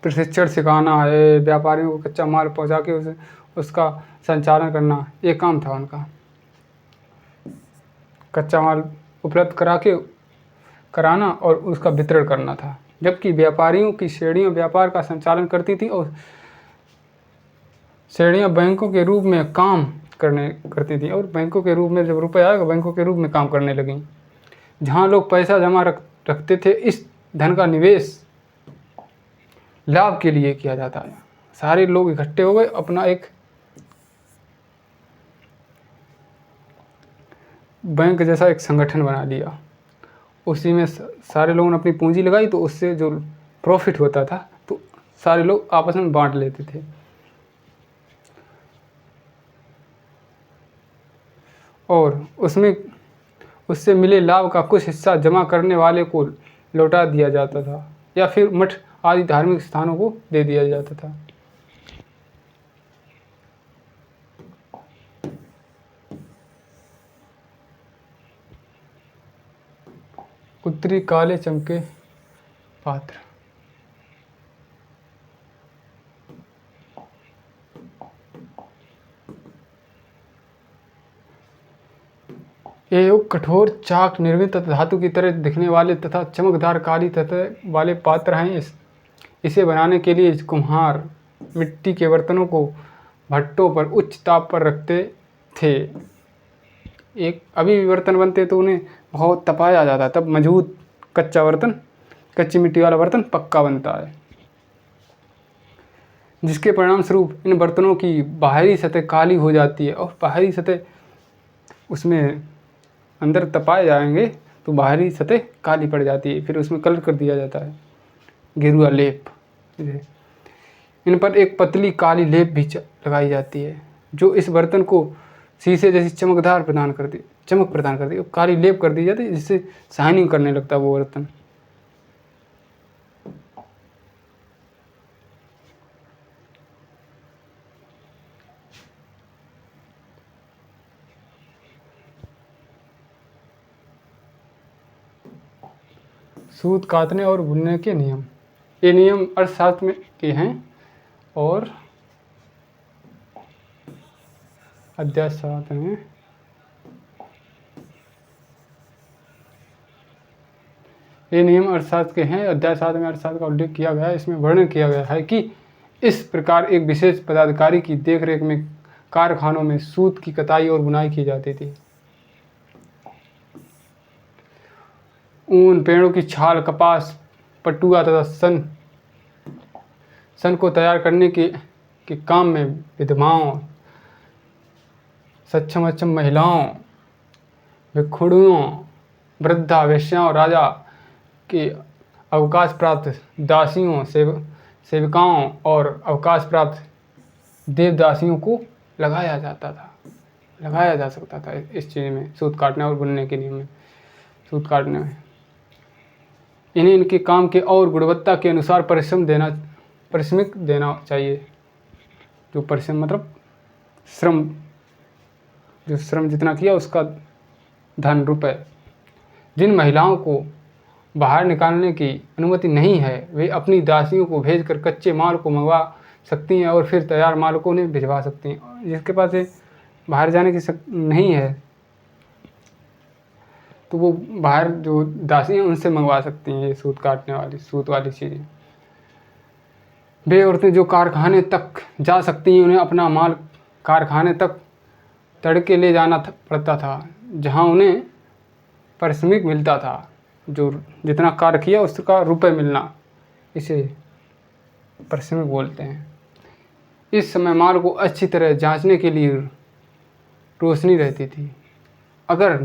प्रशिक्षण सिखाना है, व्यापारियों को कच्चा माल पहुंचा के उसका संचालन करना, ये काम था उनका। कच्चा माल उपलब्ध कराना और उसका वितरण करना था। जबकि व्यापारियों की श्रेणियाँ व्यापार का संचालन करती थी और श्रेणियाँ बैंकों के रूप में काम करती थी, और बैंकों के रूप में जब रुपये आएगा बैंकों के रूप में काम करने लगीं। जहाँ लोग पैसा जमा रखते थे, इस धन का निवेश लाभ के लिए किया जाता है। सारे लोग इकट्ठे हो गए, अपना एक बैंक जैसा एक संगठन बना लिया। उसी में सारे लोगों ने अपनी पूंजी लगाई, तो उससे जो प्रॉफिट होता था तो सारे लोग आपस में बांट लेते थे। और उससे मिले लाभ का कुछ हिस्सा जमा करने वाले को लौटा दिया जाता था, या फिर मठ आदि धार्मिक स्थानों को दे दिया जाता था। उत्तरी काले चमके पात्र। ये योग कठोर चाक निर्मित तथा धातु की तरह दिखने वाले तथा चमकदार काली सतह वाले पात्र हैं। इसे बनाने के लिए कुम्हार मिट्टी के बर्तनों को भट्टों पर उच्च ताप पर रखते थे। एक अभी भी बर्तन बनते तो उन्हें बहुत तपाया जाता है, तब मजबूत कच्ची मिट्टी वाला बर्तन पक्का बनता है, जिसके परिणाम स्वरूप इन बर्तनों की बाहरी सतह काली हो जाती है। और बाहरी सतह उसमें अंदर तपाए जाएंगे तो बाहरी सतह काली पड़ जाती है, फिर उसमें कलर कर दिया जाता है, गेरुआ लेप। इन पर एक पतली काली लेप भी लगाई जाती है, जो इस बर्तन को शीशे जैसी चमक प्रदान करती है। काली लेप कर दी जाती है, जिससे शाइनिंग करने लगता है वो बर्तन। सूत काटने और बुनने के नियम। ये नियम अर्थशास्त्र में के हैं और अध्याय 7 में ये नियम अर्थशास्त्र के हैं। अध्याय 7 में अर्थशास्त्र का उल्लेख किया गया है। इसमें वर्णन किया गया है कि इस प्रकार एक विशेष पदाधिकारी की देखरेख में कारखानों में सूत की कताई और बुनाई की जाती थी। ऊन, पेड़ों की छाल, कपास, पटुआ तथा सन को तैयार करने के काम में विधवाओं, सक्षम महिलाओं, भिक्षुणियों, वृद्धा, वेश्याओं, राजा के अवकाश प्राप्त दासियों, सेविकाओं और अवकाश प्राप्त देवदासियों को लगाया जा सकता था इस चीज़ में, सूत काटने और बुनने के नियम में, सूत काटने में। इन्हें इनके काम के और गुणवत्ता के अनुसार पारिश्रमिक देना चाहिए। जो परिश्रम मतलब श्रम जितना किया उसका धन, रुपए। जिन महिलाओं को बाहर निकालने की अनुमति नहीं है, वे अपनी दासियों को भेजकर कच्चे माल को मंगवा सकती हैं और फिर तैयार माल को उन्हें भिजवा सकती हैं। जिसके पास बाहर जाने की नहीं है तो वो बाहर जो दासी हैं उनसे मंगवा सकती हैं ये सूत वाली चीज़ें। वे औरतें जो कारखाने तक जा सकती हैं, उन्हें अपना माल कारखाने तक तड़के ले जाना पड़ता था, जहां उन्हें पारिश्रमिक मिलता था। जो जितना कार्य किया उसका रुपए मिलना, इसे पारिश्रमिक बोलते हैं। इस समय माल को अच्छी तरह जांचने के लिए रोशनी रहती थी। अगर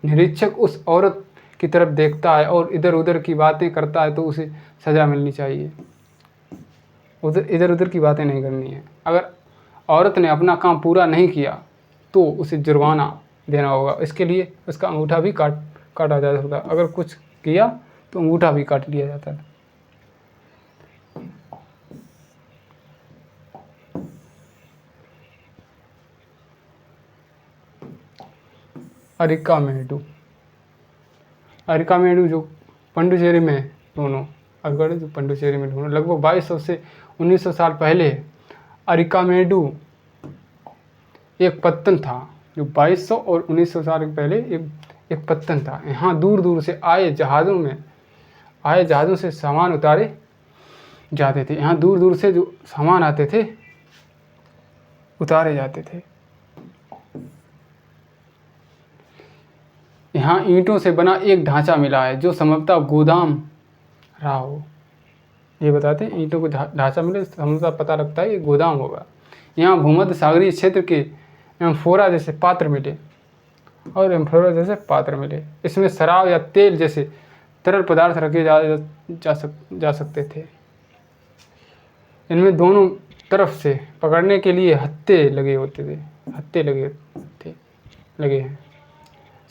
निरीक्षक उस औरत की तरफ देखता है और इधर उधर की बातें करता है तो उसे सज़ा मिलनी चाहिए। इधर उधर की बातें नहीं करनी है। अगर औरत ने अपना काम पूरा नहीं किया तो उसे जुर्माना देना होगा। इसके लिए उसका अंगूठा भी काटा जा सकता है। अगर कुछ किया तो अंगूठा भी काट लिया जाता है। अरिकामेडु जो पुडुचेरी में दोनों लगभग 2200 से 1900 साल पहले अरिकामेडु एक पत्तन था। जो 2200 और 1900 साल पहले एक पत्तन था। यहाँ दूर दूर से आए जहाज़ों से सामान उतारे जाते थे। यहाँ दूर दूर से जो सामान आते थे उतारे जाते थे। यहाँ ईंटों से बना एक ढांचा मिला है जो संभवतः गोदाम रहा हो। ये बताते हैं ईंटों को ढांचा मिले, संभवतः पता लगता है ये गोदाम होगा। यहाँ भूमध्य सागरीय क्षेत्र के एम्फोरा जैसे पात्र मिले। इसमें शराब या तेल जैसे तरल पदार्थ रखे जा सकते थे। इनमें दोनों तरफ से पकड़ने के लिए हत्थे लगे हैं।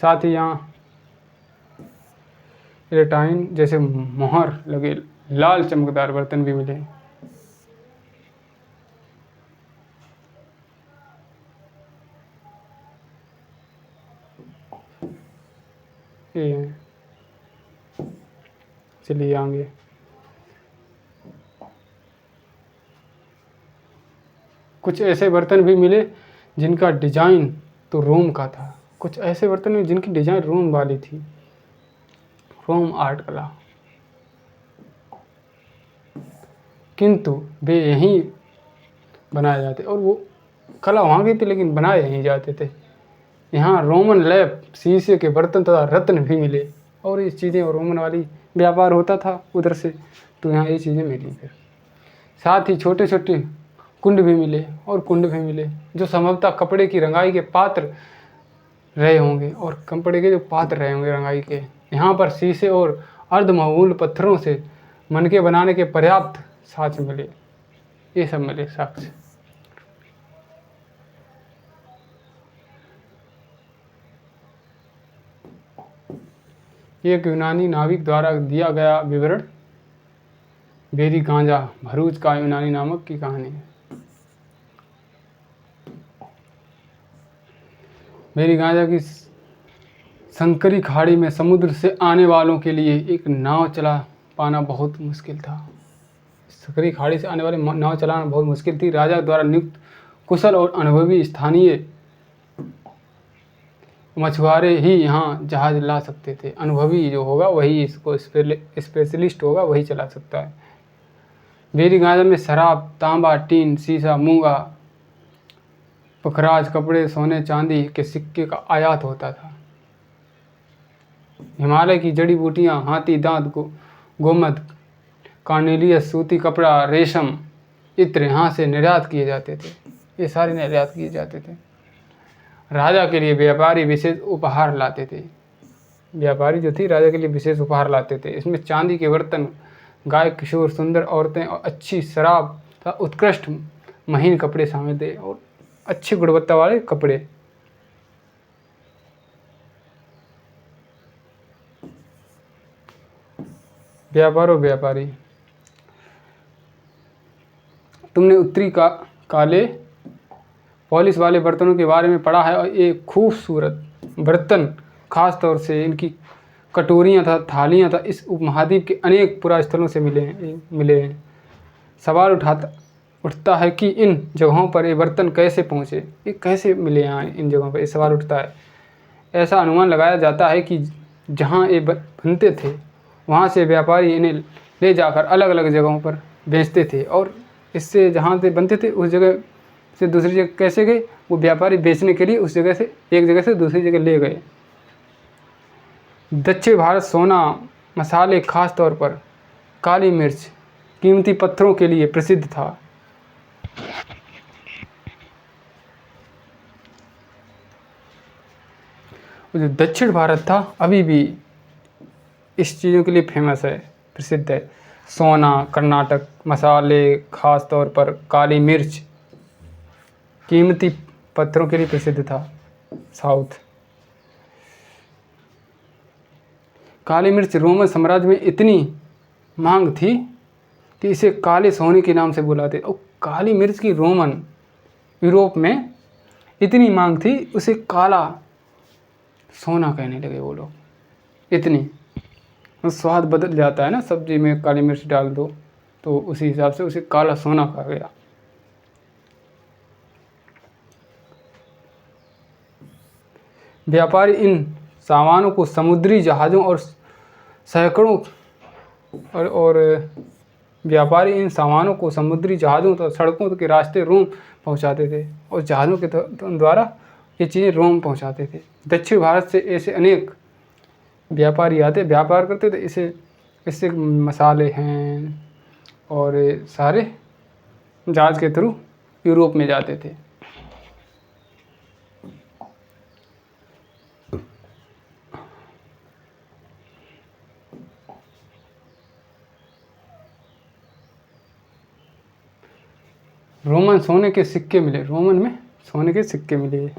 साथ ही यहाँ इलेक्ट्राइन जैसे मोहर लगे लाल चमकदार बर्तन भी मिले। ये चलिए आगे। कुछ ऐसे बर्तन भी मिले जिनका डिजाइन तो रोम का था। कुछ ऐसे बर्तन में जिनकी डिजाइन रोम वाली थी, रोम आर्ट कला, किंतु वे यहीं बनाए जाते और वो कला वहाँ की थी लेकिन बनाए यहीं जाते थे। यहाँ रोमन लैप शीशे के बर्तन तथा रत्न भी मिले और ये चीज़ें रोमन वाली व्यापार होता था उधर से, तो यहाँ ये चीज़ें मिली। फिर साथ ही छोटे छोटे कुंड भी मिले जो संभवतः कपड़े की रंगाई के पात्र रहे होंगे रंगाई के। यहाँ पर शीशे और अर्धमहूल पत्थरों से मनके बनाने के पर्याप्त साक्ष्य मिले। ये सब मिले साक्ष्य। एक यूनानी नाविक द्वारा दिया गया विवरण बेरी गांजा भरूच का यूनानी नामक की कहानी है। बेरी गांजा की संकरी खाड़ी में समुद्र से आने वालों के लिए एक नाव चला पाना बहुत मुश्किल था। संकरी खाड़ी से आने वाले नाव चलाना बहुत मुश्किल थी। राजा द्वारा नियुक्त कुशल और अनुभवी स्थानीय मछुआरे ही यहाँ जहाज ला सकते थे। अनुभवी जो होगा वही इसको स्पेशलिस्ट होगा, वही चला सकता है। बेरी गांजा में शराब, तांबा, टीन, शीशा, मूंगा, पखराज, कपड़े, सोने चांदी के सिक्के का आयात होता था। हिमालय की जड़ी बूटियाँ, हाथी दांत, गोमद, कार्नेलियस, सूती कपड़ा, रेशम, इत्र यहाँ से निर्यात किए जाते थे। ये सारे निर्यात किए जाते थे। राजा के लिए व्यापारी विशेष उपहार लाते थे। व्यापारी जो थी राजा के लिए विशेष उपहार लाते थे। इसमें चांदी के बर्तन, गाय, किशोर, सुंदर औरतें और अच्छी शराब तथा उत्कृष्ट महीन कपड़े शामिल थे और अच्छी गुणवत्ता वाले कपड़े। व्यापारी तुमने उत्तरी काले पॉलिश वाले बर्तनों के बारे में पढ़ा है और ये खूबसूरत बर्तन खास तौर से इनकी कटोरियाँ तथा थालियाँ तथा इस उपमहाद्वीप के अनेक पुरास्थलों से मिले हैं। सवाल उठता है कि इन जगहों पर ये बर्तन कैसे पहुँचे, ये कैसे मिले यहाँ इन जगहों पर, ये सवाल उठता है। ऐसा अनुमान लगाया जाता है कि जहाँ ये बनते थे वहाँ से व्यापारी इन्हें ले जाकर अलग अलग जगहों पर बेचते थे और इससे जहाँ से बनते थे उस जगह से दूसरी जगह कैसे गए, वो व्यापारी बेचने के लिए उस जगह से एक जगह से दूसरी जगह ले गए। दक्षिण भारत सोना, मसाले, खास तौर पर काली मिर्च, कीमती पत्थरों के लिए प्रसिद्ध था। जो दक्षिण भारत था अभी भी इस चीज़ों के लिए फेमस है, प्रसिद्ध है। सोना, कर्नाटक, मसाले, खास तौर पर काली मिर्च, कीमती पत्थरों के लिए प्रसिद्ध था। साउथ काली मिर्च रोमन साम्राज्य में इतनी मांग थी कि इसे काले सोने के नाम से बुलाते। और काली मिर्च की रोमन यूरोप में इतनी मांग थी, उसे काला सोना कहने लगे वो लोग। इतनी स्वाद बदल जाता है ना, सब्जी में काली मिर्च डाल दो तो उसी हिसाब से उसे काला सोना कहा गया। व्यापारी इन सामानों को समुद्री जहाज़ों और सैकड़ों और व्यापारी इन सामानों को समुद्री जहाज़ों तो सड़कों के रास्ते रोम पहुंचाते थे और जहाज़ों के द्वारा ये चीज़ें रोम पहुंचाते थे। दक्षिण भारत से ऐसे अनेक व्यापारी आते व्यापार करते थे। इससे मसाले हैं और सारे जहाज़ के थ्रू यूरोप में जाते थे। रोमन सोने के सिक्के मिले, रोमन में सोने के सिक्के मिले।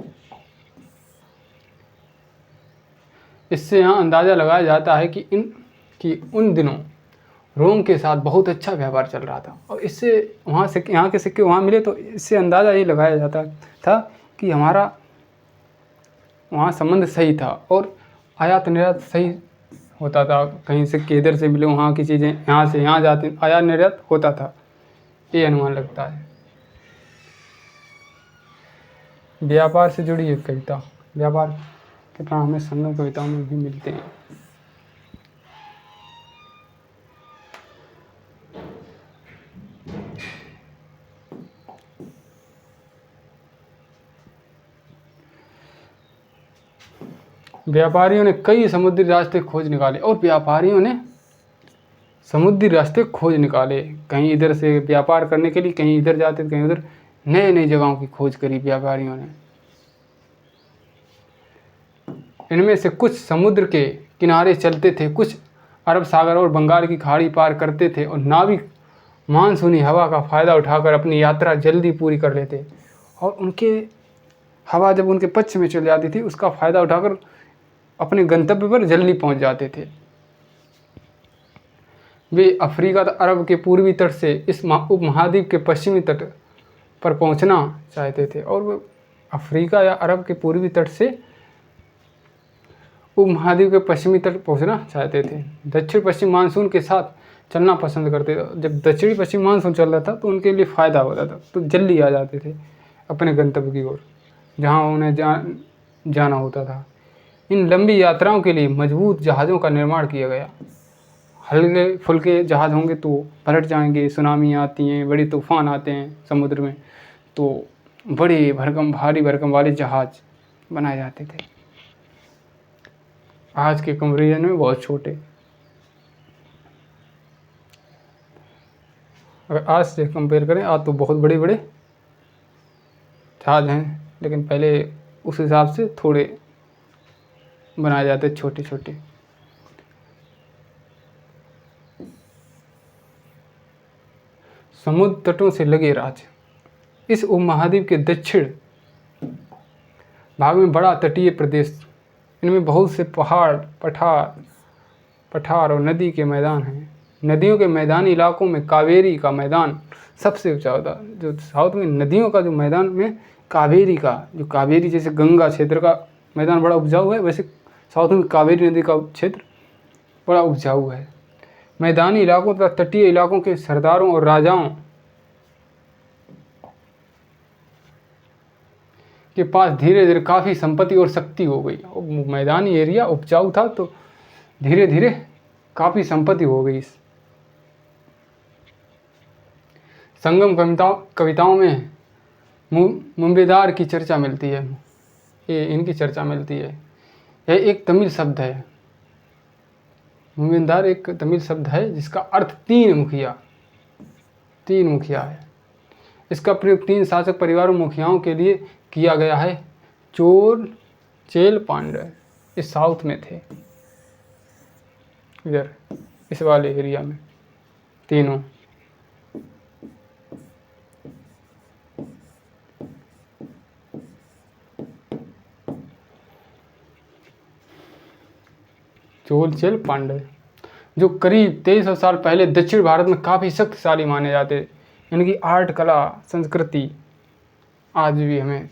इससे यहाँ अंदाज़ा लगाया जाता है कि उन दिनों रोम के साथ बहुत अच्छा व्यापार चल रहा था और इससे वहाँ से यहाँ के सिक्के वहाँ मिले, तो इससे अंदाज़ा ये लगाया जाता था कि हमारा वहाँ संबंध सही था और आयात निर्यात सही होता था। कहीं सिक्के इधर से मिले, वहाँ की चीज़ें यहाँ से यहाँ जाती, आयात निर्यात होता था, ये अनुमान लगता है। व्यापार से जुड़ी एक कविता, व्यापार के प्राण हमें संगम कविताओं में भी मिलते हैं। व्यापारियों ने कई समुद्री रास्ते खोज निकाले और व्यापारियों ने समुद्री रास्ते खोज निकाले, कहीं इधर से व्यापार करने के लिए, कहीं इधर जाते कहीं उधर, नए नई जगहों की खोज करी व्यापारियों ने। इनमें से कुछ समुद्र के किनारे चलते थे, कुछ अरब सागर और बंगाल की खाड़ी पार करते थे और नाविक मानसूनी हवा का फ़ायदा उठाकर अपनी यात्रा जल्दी पूरी कर लेते और उनके हवा जब उनके पक्ष में चल जाती थी उसका फ़ायदा उठाकर अपने गंतव्य पर जल्दी पहुंच जाते थे। वे अफ्रीका अरब के पूर्वी तट से इस उपमहाद्वीप के पश्चिमी तट पर पहुंचना चाहते थे और वे अफ्रीका या अरब के पूर्वी तट से उपमहाद्वीप के पश्चिमी तट पहुंचना चाहते थे। दक्षिण पश्चिम मानसून के साथ चलना पसंद करते थे। जब दक्षिणी पश्चिम मानसून चल रहा था तो उनके लिए फ़ायदा होता था, तो जल्दी आ जाते थे अपने गंतव्य की ओर जहाँ उन्हें जाना होता था। इन लंबी यात्राओं के लिए मजबूत जहाज़ों का निर्माण किया गया। हल्के फुल्के जहाज़ होंगे तो पलट जाएंगे, सुनामी आती हैं, बड़े तूफान आते हैं समुद्र में, तो बड़े भारी भरकम वाले जहाज़ बनाए जाते थे। आज के कंपैरिजन में बहुत छोटे। अगर आज से कंपेयर करें, आज तो बहुत बड़े बड़े जहाज़ हैं, लेकिन पहले उस हिसाब से थोड़े बनाए जाते छोटे छोटे। समुद्र तटों से लगे राज्य। इस उपमहाद्वीप के दक्षिण भाग में बड़ा तटीय प्रदेश, इनमें बहुत से पहाड़, पठार और नदी के मैदान हैं। नदियों के मैदानी इलाकों में कावेरी का मैदान सबसे ऊंचा होता है। जो साउथ में नदियों का जो मैदान में कावेरी जैसे गंगा क्षेत्र का मैदान बड़ा उपजाऊ है, वैसे साउथ में कावेरी नदी का क्षेत्र बड़ा उपजाऊ है। मैदानी इलाकों तथा तटीय इलाकों के सरदारों और राजाओं के पास धीरे धीरे काफ़ी संपत्ति और शक्ति हो गई। और मैदानी एरिया उपजाऊ था तो धीरे धीरे काफ़ी संपत्ति हो गई। संगम कविताओं में मुंबेदार की चर्चा मिलती है, ये इनकी चर्चा मिलती है। यह एक तमिल शब्द है। मुंबेदार एक तमिल शब्द है जिसका अर्थ तीन मुखिया है। इसका प्रयोग तीन शासक परिवारों मुखियाओं के लिए किया गया है। चोल, चेल, पांड्य इस साउथ में थे, इधर इस वाले एरिया में तीनों। चोल, चेल, पांड्य जो करीब 2300 साल पहले दक्षिण भारत में काफ़ी शक्तिशाली माने जाते। इनकी आर्ट, कला, संस्कृति आज भी हमें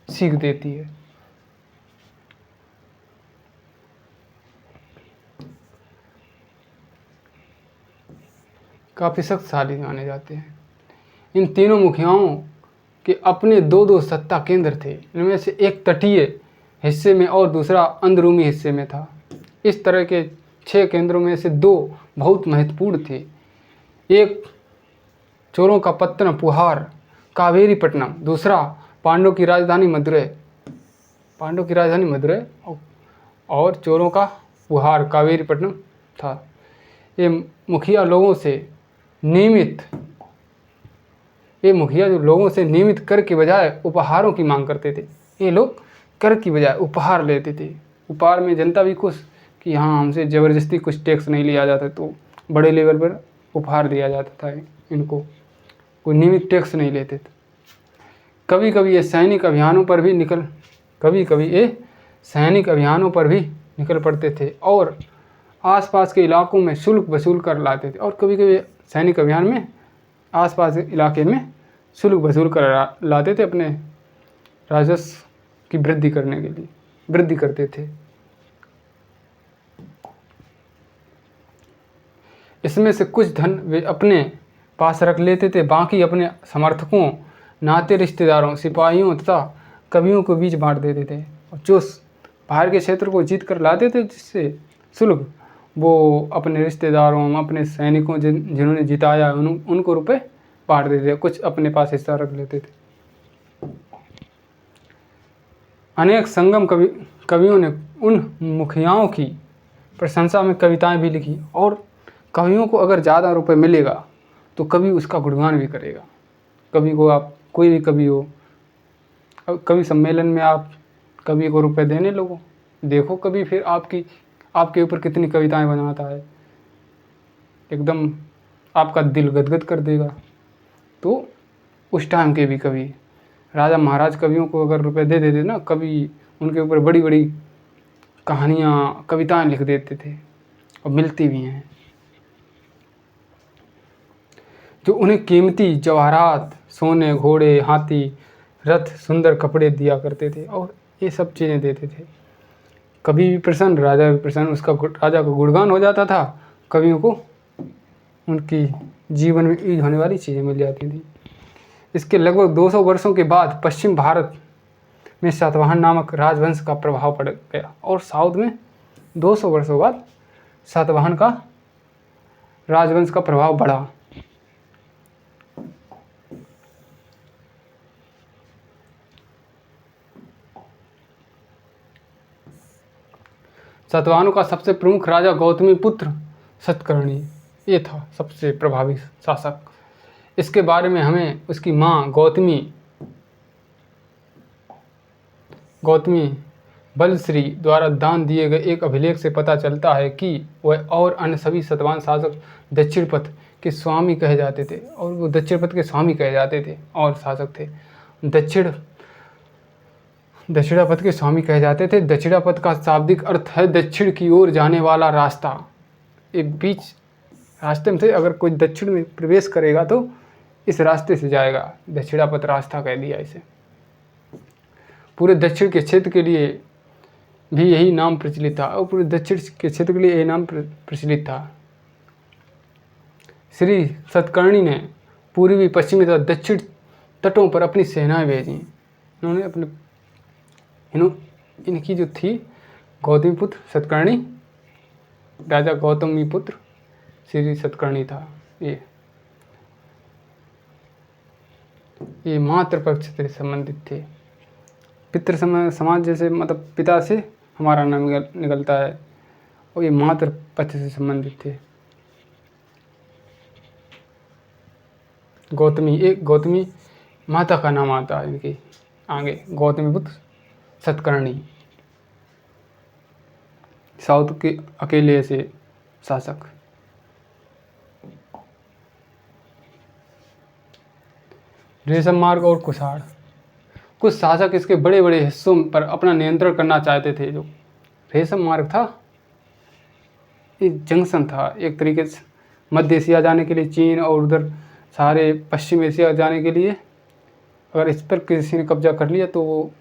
सीख देती है। काफ़ी शक्तिशाली माने जाते हैं। इन तीनों मुखियाओं के अपने दो सत्ता केंद्र थे। इनमें से एक तटीय हिस्से में और दूसरा अंदरूनी हिस्से में था। इस तरह के 6 केंद्रों में से 2 बहुत महत्वपूर्ण थे। एक चोरों का पत्तन पुहार कावेरीपट्टनम, दूसरा पांडवों की राजधानी मदुरै और चोरों का पुहार कावेरीपट्टनम था। ये मुखिया जो लोगों से नियमित कर के बजाय उपहारों की मांग करते थे। ये लोग कर की बजाय उपहार लेते थे। उपहार में जनता भी खुश कि हाँ, हमसे ज़बरदस्ती कुछ टैक्स नहीं लिया जाता, तो बड़े लेवल पर उपहार दिया जाता था इनको, कोई नियमित टैक्स नहीं लेते थे। कभी कभी ये सैनिक अभियानों पर भी निकल पड़ते थे और आसपास के इलाकों में शुल्क वसूल कर लाते थे। और कभी कभी सैनिक अभियान में आसपास के इलाके में शुल्क वसूल कर लाते थे, अपने राजस्व की वृद्धि करते थे। इसमें से कुछ धन वे अपने पास रख लेते थे, बाकी अपने समर्थकों, नाते रिश्तेदारों, सिपाहियों तथा कवियों को बीच बांट देते थे। और जो बाहर के क्षेत्र को जीत कर लाते थे जिससे शुल्क, वो अपने रिश्तेदारों, अपने सैनिकों जिन्होंने जिताया उनको रुपए बांट देते थे, कुछ अपने पास हिस्सा रख लेते थे। अनेक संगम कवियों ने उन मुखियाओं की प्रशंसा में कविताएं भी लिखी। और कवियों को अगर ज़्यादा रुपए मिलेगा तो कवि उसका गुणगान भी करेगा। कवि को, आप कोई भी कवि हो, कवि सम्मेलन में आप कवि को रुपए देने लोगों, देखो कवि फिर आपके ऊपर कितनी कविताएं बनाता है, एकदम आपका दिल गदगद कर देगा। तो उस टाइम के भी कवि, राजा महाराज कवियों को अगर रुपए दे देते ना, कवि उनके ऊपर बड़ी बड़ी कहानियाँ, कविताएं लिख देते थे और मिलती भी हैं, जो उन्हें कीमती जवाहरात, सोने, घोड़े, हाथी, रथ, सुंदर कपड़े दिया करते थे और ये सब चीज़ें देते थे। कवि भी प्रसन्न, राजा भी प्रसन्न, उसका राजा का गुणगान हो जाता था, कवियों को उनकी जीवन में यूज होने वाली चीज़ें मिल जाती थी। इसके लगभग 200 वर्षों के बाद पश्चिम भारत में सातवाहन नामक राजवंश का प्रभाव पड़ गया और साउथ में 200 वर्षों बाद सातवाहन का राजवंश का प्रभाव बढ़ा। सातवाहनों का सबसे प्रमुख राजा गौतमी पुत्र सतकर्णी, ये था सबसे प्रभावी शासक। इसके बारे में हमें उसकी माँ गौतमी बलश्री द्वारा दान दिए गए एक अभिलेख से पता चलता है कि वह और अन्य सभी सातवाहन शासक दक्षिण पथ के स्वामी कहे जाते थे। और वो दक्षिण पथ के स्वामी कहे जाते थे और शासक थे। दक्षिणापथ के स्वामी कहे जाते थे। दक्षिणापथ का शाब्दिक अर्थ है दक्षिण की ओर जाने वाला रास्ता। एक बीच रास्ते में से अगर कोई दक्षिण में प्रवेश करेगा तो इस रास्ते से जाएगा, दक्षिणापथ रास्ता कह दिया इसे। पूरे दक्षिण के क्षेत्र के लिए भी यही नाम प्रचलित था और पूरे दक्षिण के क्षेत्र के लिए यही नाम प्रचलित था। श्री सतकर्णी ने पूर्वी, पश्चिमी तथा दक्षिण तटों पर अपनी सेनाएं भेजी। इन्होंने इनकी जो थी गौतमीपुत्र सतकर्णी, राजा गौतमीपुत्र श्री सतकर्णी था। ये मातृ पक्ष से संबंधित थे। पितृ समाज जैसे, मतलब पिता से हमारा नाम निकलता है, और ये मातृ पक्ष से संबंधित थे। गौतमी माता का नाम आता है इनके आगे, गौतमीपुत्र सतकर्णी, साउथ के अकेले ऐसे शासक। रेशम मार्ग और कुषाण, कुछ शासक इसके बड़े बड़े हिस्सों पर अपना नियंत्रण करना चाहते थे। जो रेशम मार्ग था, एक जंक्शन था एक तरीके से, मध्य एशिया जाने के लिए चीन और उधर सारे पश्चिम एशिया जाने के लिए। अगर इस पर किसी ने कब्जा कर लिया तो वो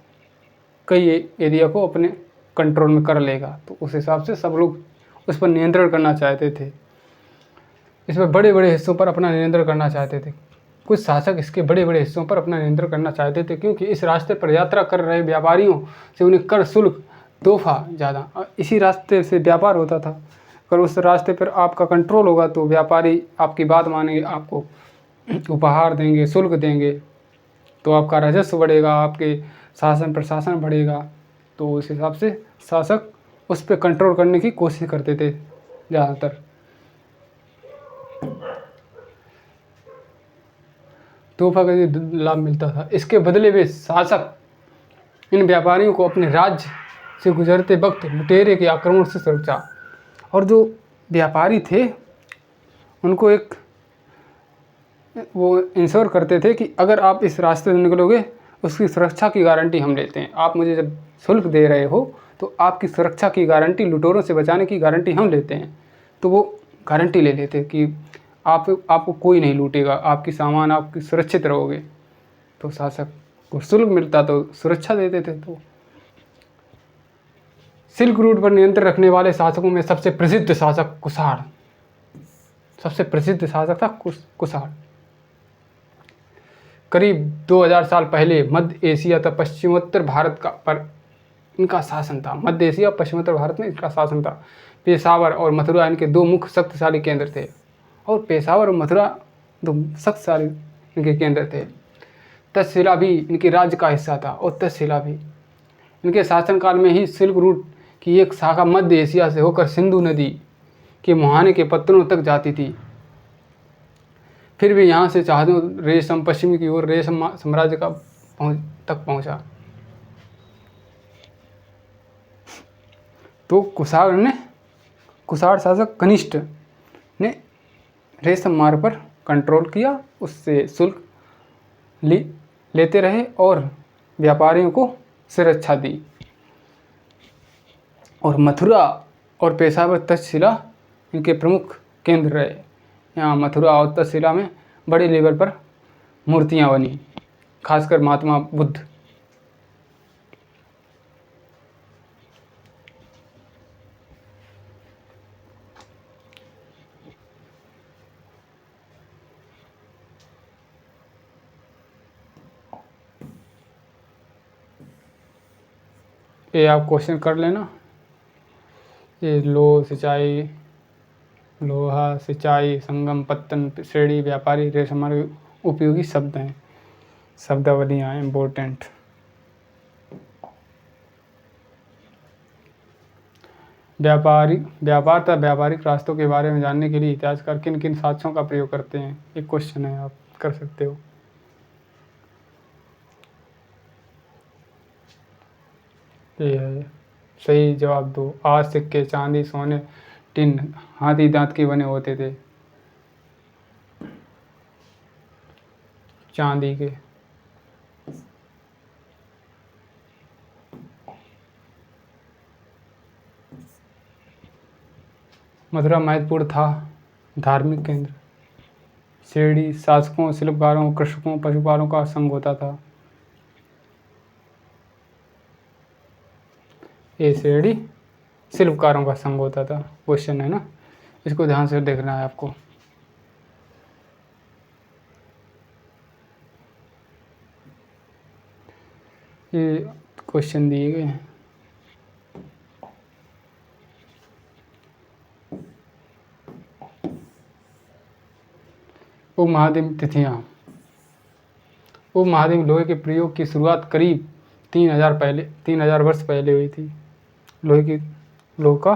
कई एरिया को अपने कंट्रोल में कर लेगा, तो उस हिसाब से सब लोग उस पर नियंत्रण करना चाहते थे। इस पर बड़े बड़े हिस्सों पर अपना नियंत्रण करना चाहते थे। कुछ शासक इसके बड़े बड़े हिस्सों पर अपना नियंत्रण करना चाहते थे, क्योंकि इस रास्ते पर यात्रा कर रहे व्यापारियों से उन्हें कर, शुल्क, तोहफा ज़्यादा, इसी रास्ते से व्यापार होता था। अगर उस रास्ते पर आपका कंट्रोल होगा तो व्यापारी आपकी बात मानेंगे, आपको उपहार देंगे, शुल्क देंगे, तो आपका राजस्व बढ़ेगा, आपके शासन प्रशासन बढ़ेगा। तो उस हिसाब से शासक उस पर कंट्रोल करने की कोशिश करते थे ज़्यादातर। तोहफा का लाभ मिलता था, इसके बदले में शासक इन व्यापारियों को अपने राज्य से गुजरते वक्त लुटेरे के आक्रमण से सुरक्षा, और जो व्यापारी थे उनको एक वो इंश्योर करते थे कि अगर आप इस रास्ते से निकलोगे उसकी सुरक्षा की गारंटी हम लेते हैं। आप मुझे जब शुल्क दे रहे हो तो आपकी सुरक्षा की गारंटी, लुटेरों से बचाने की गारंटी हम लेते हैं। तो वो गारंटी ले लेते कि आपको कोई नहीं लूटेगा, आपकी सामान आपकी सुरक्षित रहोगे। तो शासक को शुल्क मिलता तो सुरक्षा देते थे। तो सिल्क रूट पर नियंत्रण रखने वाले शासकों में सबसे प्रसिद्ध शासक कुषाण, सबसे प्रसिद्ध शासक था कुषाण। करीब 2000 साल पहले मध्य एशिया तथा पश्चिमोत्तर भारत का पर इनका शासन था। मध्य एशिया और पश्चिमोत्तर भारत में इनका शासन था। पेशावर और मथुरा इनके दो मुख्य शक्तिशाली केंद्र थे, और पेशावर और मथुरा दो शक्तिशाली इनके केंद्र थे। तक्षशिला भी इनके राज्य का हिस्सा था, और तक्षशिला भी इनके शासनकाल में ही सिल्क रूट की एक शाखा मध्य एशिया से होकर सिंधु नदी के मुहाने के पत्तनों तक जाती थी। फिर भी यहाँ से चाहतों रेशम पश्चिमी की ओर रेशम साम्राज्य का तक पहुँचा। तो कुषाण शासक कनिष्ठ ने रेशम मार्ग पर कंट्रोल किया, उससे शुल्क लेते रहे और व्यापारियों को सुरक्षा दी। और मथुरा और पेशावर तक्षशिला इनके प्रमुख केंद्र रहे। यहाँ मथुरा और तक्षशिला में बड़े लेवल पर मूर्तियाँ बनी, खासकर महात्मा बुद्ध। ये आप क्वेश्चन कर लेना। ये सिंचाई, लोहा, सिंचाई, संगम, पत्तन, श्रेणी, व्यापारी, रेशम मार्ग उपयोगी शब्द हैं, शब्दावलियाँ हैं इम्पोर्टेंट। व्यापार तथा व्यापारिक रास्तों के बारे में जानने के लिए इतिहासकार किन किन साक्ष्यों का प्रयोग करते हैं? एक क्वेश्चन है, आप कर सकते हो। ये है, सही जवाब दो। आज सिक्के चांदी, सोने, टिन, हाथी दांत के बने होते थे, चांदी के। मथुरा महत्वपूर्ण था धार्मिक केंद्र। शिरडी शासकों, शिल्पकारों, कृषकों, पशुपालकों का संघ होता था। ये शिरडी शिल्पकारों का संघ होता था। क्वेश्चन है ना, इसको ध्यान से देखना है आपको। ये क्वेश्चन दिए गए हैं। उपमहाद्वीप तिथियाँ। उपमहाद्वीप लोहे के प्रयोग की शुरुआत करीब 3000 वर्ष पहले हुई थी। लोहे का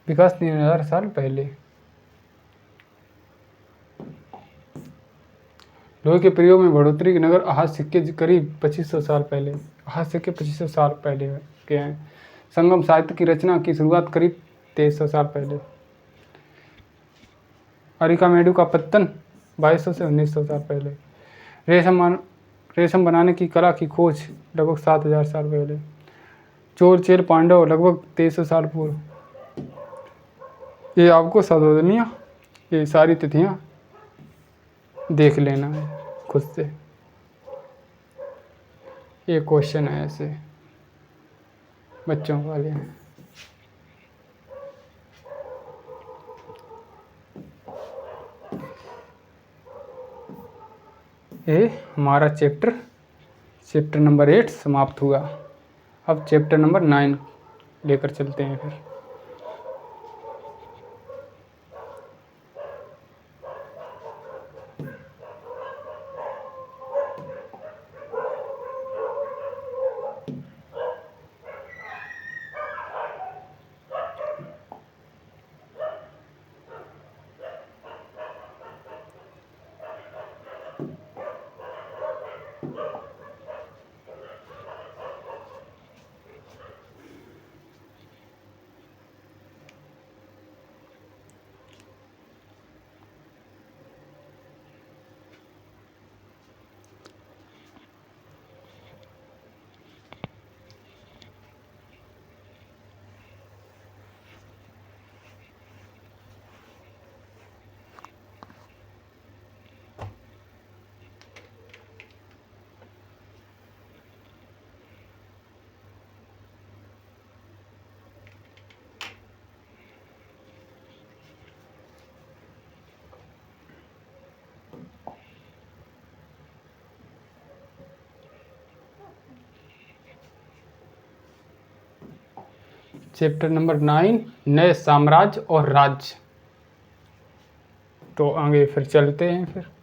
विकास 3000 साल पहले। लोहे के प्रयोग में बढ़ोतरी के नगर आहत सिक्के करीब 2500 साल पहले, आहत सिक्के 2500 साल पहले के हैं। संगम साहित्य की रचना की शुरुआत करीब 2300 साल पहले। अरिकामेडु का पत्तन 2200 से 1900 साल पहले। रेशम बनाने की कला की खोज लगभग 7000 साल पहले। चोर चेल पांडव लगभग 2300 साल पूर्व। ये आपको सावधानियाँ, ये सारी तिथियाँ देख लेना है खुद से। ये क्वेश्चन है ऐसे बच्चों वाले हैं। ये हमारा चैप्टर नंबर 8 समाप्त हुआ। अब चैप्टर नंबर 9 लेकर चलते हैं फिर। चैप्टर नंबर 9 नए साम्राज्य और राज्य। तो आगे फिर चलते हैं फिर।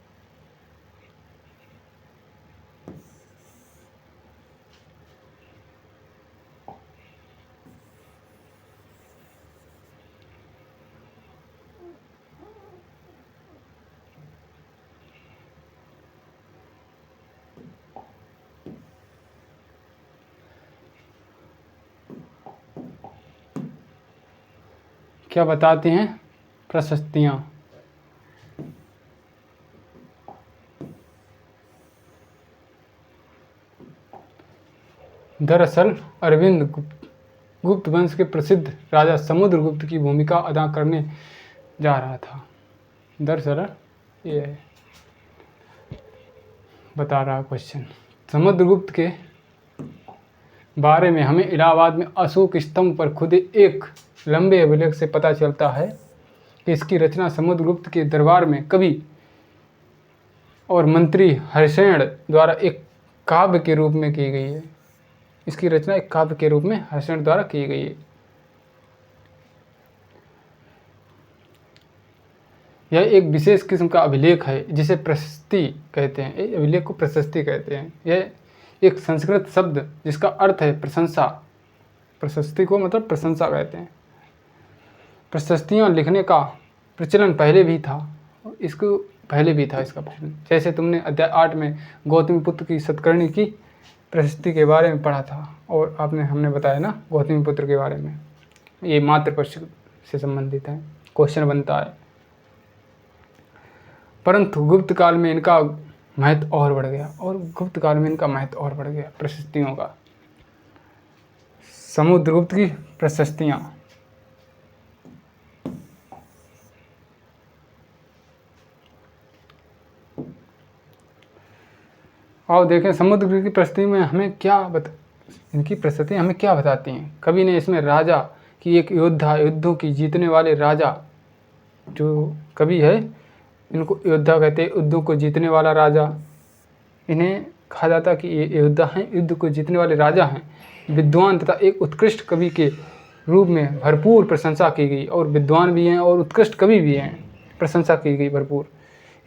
क्या बताती हैं प्रशस्तियाँ। दरअसल अरविंद गुप्त वंश के प्रसिद्ध राजा समुद्रगुप्त की भूमिका अदा करने जा रहा था। दरअसल ये है, बता रहा क्वेश्चन। समुद्रगुप्त के बारे में हमें इलाहाबाद में अशोक स्तंभ पर खुदे एक लंबे अभिलेख से पता चलता है कि इसकी रचना समुद्रगुप्त के दरबार में कवि और मंत्री हर्षेण द्वारा एक काव्य के रूप में की गई है। इसकी रचना एक काव्य के रूप में हर्षेण द्वारा की गई है। यह एक विशेष किस्म का अभिलेख है जिसे प्रशस्ति कहते हैं। इस अभिलेख को प्रशस्ति कहते हैं। यह एक संस्कृत शब्द जिसका अर्थ है प्रशंसा। प्रशस्ति को मतलब प्रशंसा कहते हैं। प्रशस्तियाँ लिखने का प्रचलन पहले भी था, इसका प्रचलन। जैसे तुमने अध्याय 8 में गौतमीपुत्र की सतकर्णी की प्रशस्ति के बारे में पढ़ा था, और हमने बताया ना गौतमीपुत्र के बारे में। ये मातृपक्ष से संबंधित है, क्वेश्चन बनता है। परंतु गुप्त काल में इनका महत्व और बढ़ गया, प्रशस्तियों का। समुद्रगुप्त की प्रशस्तियाँ। और देखें समुद्रगुप्त की प्रशस्ति में इनकी प्रशस्ति हमें क्या बताती हैं। कवि ने इसमें राजा की एक युद्धों की जीतने वाले राजा, जो कवि है इनको योद्धा कहते हैं, युद्धों को जीतने वाला राजा। इन्हें कहा जाता कि ये योद्धा हैं, युद्ध को जीतने वाले राजा हैं। विद्वान तथा एक उत्कृष्ट कवि के रूप में भरपूर प्रशंसा की गई, और विद्वान भी हैं और उत्कृष्ट कवि भी हैं, प्रशंसा की गई भरपूर।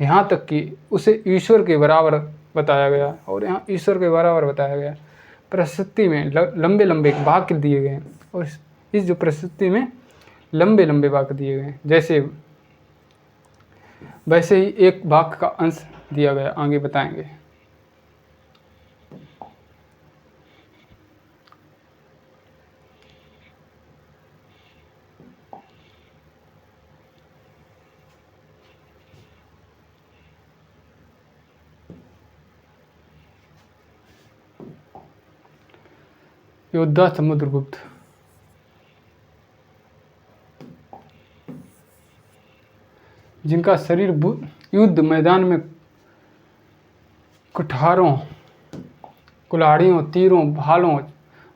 यहाँ तक कि उसे ईश्वर के बराबर बताया गया, और यहाँ ईश्वर के बराबर बताया गया। प्रशस्ति में लंबे लंबे वाक्य दिए गए हैं, और इस जो प्रशस्ति में लंबे लंबे वाक्य दिए गए हैं। वैसे ही एक वाक्य का अंश दिया गया, आगे बताएंगे। योद्धा समुद्रगुप्त। जिनका शरीर युद्ध मैदान में कुठारों, कुल्हाड़ियों, तीरों, भालों,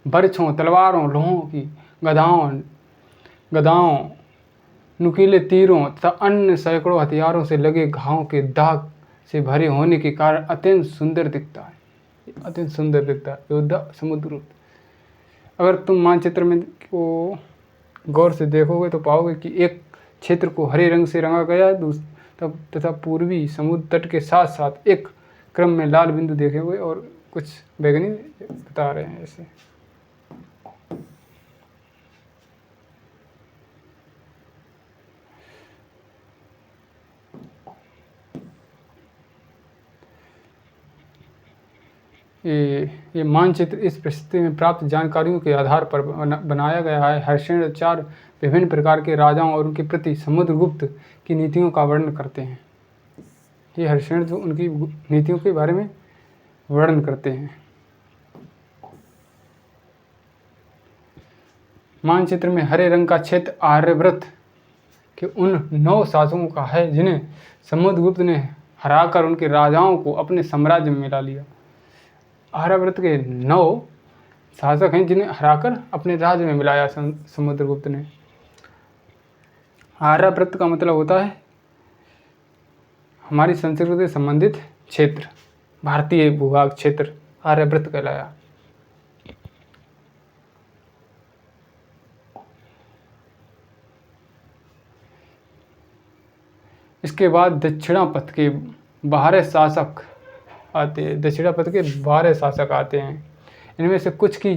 बरछों, तलवारों, लोहों की गदाओं, नुकीले तीरों तथा अन्य सैकड़ों हथियारों से लगे घावों के दाग से भरे होने के कारण अत्यंत सुंदर दिखता है। अत्यंत सुंदर दिखता है अयोध्या समुद्रगुप्त। अगर तुम मानचित्र में को गौर से देखोगे तो पाओगे कि एक क्षेत्र को हरे रंग से रंगा गया है तथा पूर्वी समुद्र तट के साथ साथ एक क्रम में लाल बिंदु देखे हुए और कुछ बैगनी बता रहे हैं ऐसे। ये मानचित्र इस परिस्थिति में प्राप्त जानकारियों के आधार पर बनाया गया है। हर्षण 4 विभिन्न प्रकार के राजाओं और उनके प्रति समुद्रगुप्त की नीतियों का वर्णन करते हैं। ये हर्षण जो उनकी नीतियों के बारे में वर्णन करते हैं। मानचित्र में हरे रंग का क्षेत्र आर्यव्रत के उन 9 शासकों का है जिन्हें समुद्रगुप्त ने हराकर उनके राजाओं को अपने साम्राज्य में मिला लिया। आर्यव्रत के 9 शासक हैं जिन्हें हराकर अपने राज्य में मिलाया समुद्रगुप्त ने। आर्यव्रत का मतलब होता है हमारी संस्कृति से संबंधित क्षेत्र, भारतीय भूभाग क्षेत्र आर्यव्रत कहलाया। इसके बाद दक्षिणापथ के 12 शासक आते हैं। दक्षिणापथ के 12 शासक आते हैं। इनमें से कुछ की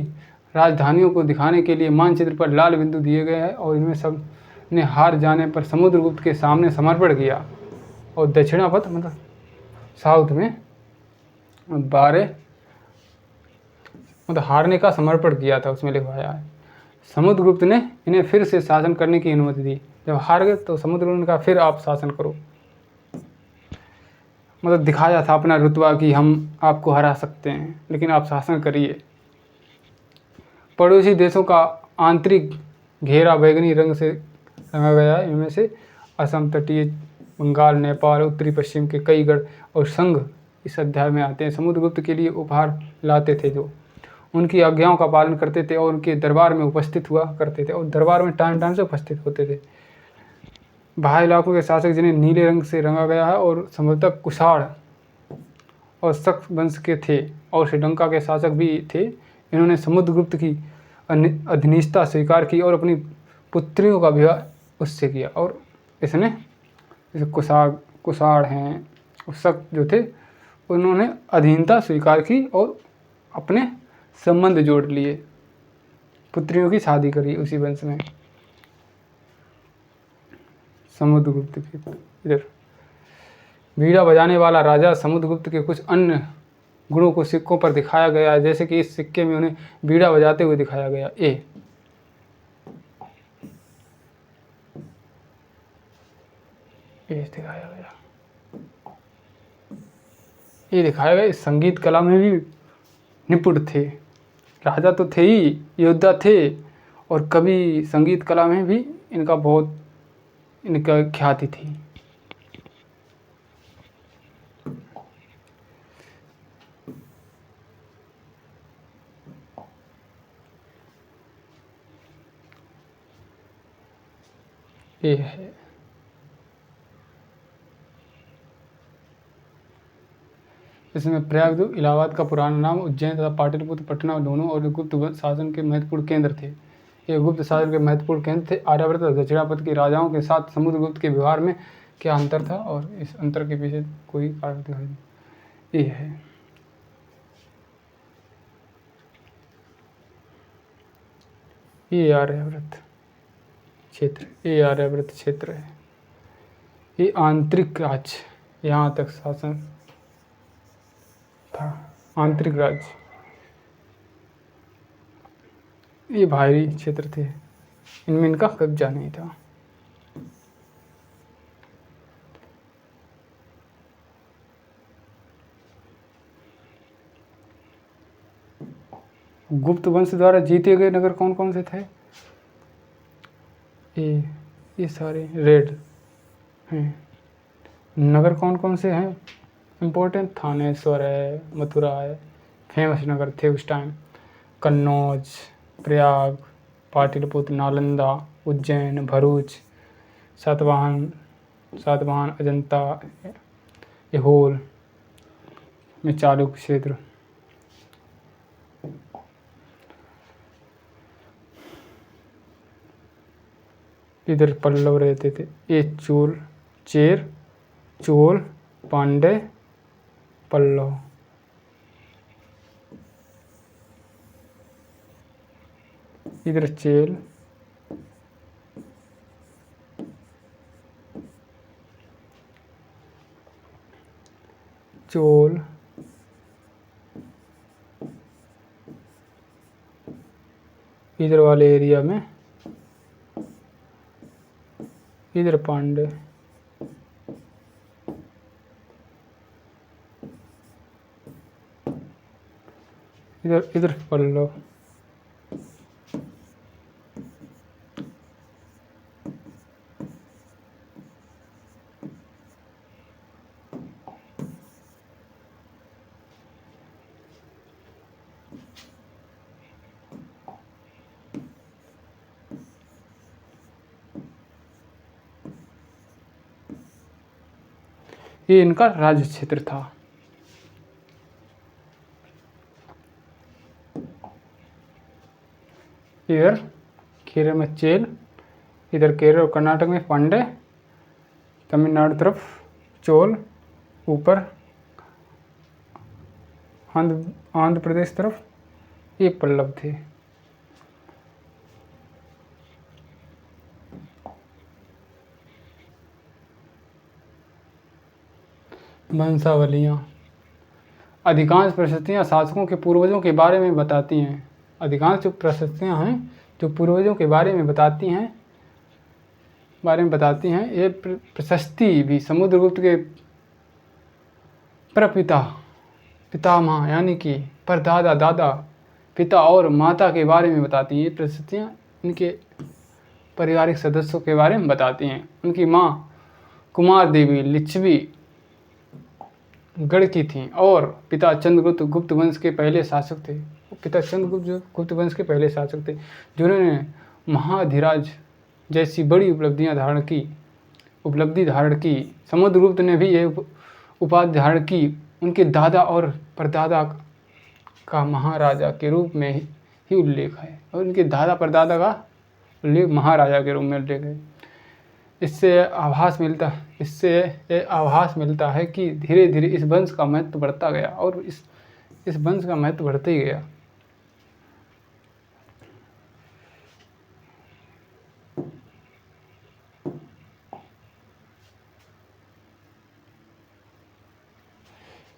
राजधानियों को दिखाने के लिए मानचित्र पर लाल बिंदु दिए गए हैं और इनमें सब ने हार जाने पर समुद्रगुप्त के सामने समर्पण किया। और दक्षिणापथ मतलब साउथ में 12 मतलब हारने का समर्पण किया था, उसमें लिखवाया है। समुद्रगुप्त ने इन्हें फिर से शासन करने की अनुमति दी। जब हार गए तो समुद्रगुप्त ने कहा फिर आप शासन करो। मतलब दिखाया था अपना रुतबा कि हम आपको हरा सकते हैं, लेकिन आप शासन करिए। पड़ोसी देशों का आंतरिक घेरा बैगनी रंग से रंगा गया है। इनमें से असम तटीय, बंगाल, नेपाल, उत्तरी पश्चिम के कई गढ़ और संघ इस अध्याय में आते हैं। समुद्रगुप्त के लिए उपहार लाते थे जो उनकी आज्ञाओं का पालन करते थे और उनके दरबार में उपस्थित हुआ करते थे और दरबार में टाइम टाइम से उपस्थित होते थे। बाह्य इलाकों के शासक जिन्हें नीले रंग से रंगा गया है और संभवतः कुषाण और शक वंश के थे और श्रीलंका के शासक भी थे। इन्होंने समुद्रगुप्त की अधीनता स्वीकार की और अपनी पुत्रियों का विवाह उससे किया। और इसने जैसे कुषाण हैं, शक जो थे, उन्होंने अधीनता स्वीकार की और अपने संबंध जोड़ लिए, पुत्रियों की शादी करी उसी वंश में। समुद्रगुप्त के इधर बीड़ा बजाने वाला राजा समुद्रगुप्त के कुछ अन्य गुणों को सिक्कों पर दिखाया गया है, जैसे कि इस सिक्के में उन्हें बीड़ा बजाते हुए दिखाया गया। ये दिखाया गया। इस संगीत कला में भी निपुण थे। राजा तो थे ही, योद्धा थे, और कवि संगीत कला में भी इनका ख्याति थी। ये है इसमें प्रयागराज इलाहाबाद का पुराना नाम उज्जैन तथा पाटलिपुत्र पटना दोनों और गुप्त शासन के महत्वपूर्ण केंद्र थे। ये गुप्त शासन के महत्वपूर्ण केंद्र थे। आर्यावर्त और दक्षिणापथ के राजाओं के साथ समुद्रगुप्त के व्यवहार में क्या अंतर था और इस अंतर के पीछे कोई कारण दिखाई नहीं। ये है ये आर्यावर्त क्षेत्र, ये आर्यावर्त क्षेत्र है। ये आंतरिक राज्य, यहाँ तक शासन था, आंतरिक राज्य। ये बाहरी क्षेत्र थे, इनमें इनका कब्जा नहीं था। गुप्त वंश द्वारा जीते गए नगर कौन कौन से थे? ये सारे रेड हैं। नगर कौन कौन से हैं इम्पोर्टेंट? थानेश्वर है, मथुरा है, फेमस नगर थे उस टाइम। कन्नौज, प्रयाग, पाटलिपुत्र, नालंदा, उज्जैन, भरूच, सातवाहन, अजंता, ऐहोल में चालुक्य क्षेत्र। इधर पल्लव रहते थे। ये चेर, चोल, पांड्य, पल्लव। इधर चेल, चोल, इधर वाले एरिया में इधर पांड्य, इधर इधर पल्लव। ये इनका राज्य क्षेत्र था। इधर केरल में चेल, इधर केरल और कर्नाटक में पांड्य, तमिलनाडु तरफ चोल, ऊपर आंध्र प्रदेश तरफ ये पल्लव थे। वंशावलियाँ। अधिकांश प्रशस्तियाँ शासकों के पूर्वजों के बारे में बताती हैं। अधिकांश जो प्रशस्तियाँ हैं जो पूर्वजों के बारे में बताती हैं ये प्रशस्ति भी समुद्रगुप्त के प्रपिता, पितामह यानी कि परदादा, दादा, पिता और माता के बारे में बताती हैं। ये प्रशस्तियाँ इनके पारिवारिक सदस्यों के बारे में बताती हैं। उनकी माँ कुमार देवी लिच्छवी गढ़ की थीं और पिता चंद्रगुप्त गुप्त वंश के पहले शासक थे। पिता चंद्रगुप्त जो गुप्त वंश के पहले शासक थे, जिन्होंने महाधिराज जैसी बड़ी उपलब्धि धारण की। समुद्रगुप्त ने भी यह उपाधि धारण की। उनके दादा और परदादा का महाराजा के रूप में ही उल्लेख है और उनके दादा परदादा का उल्लेख महाराजा के रूप में उल्लेख है। इससे ये आभास मिलता है कि धीरे धीरे इस वंश का महत्व बढ़ता गया और इस वंश का महत्व बढ़ते ही गया।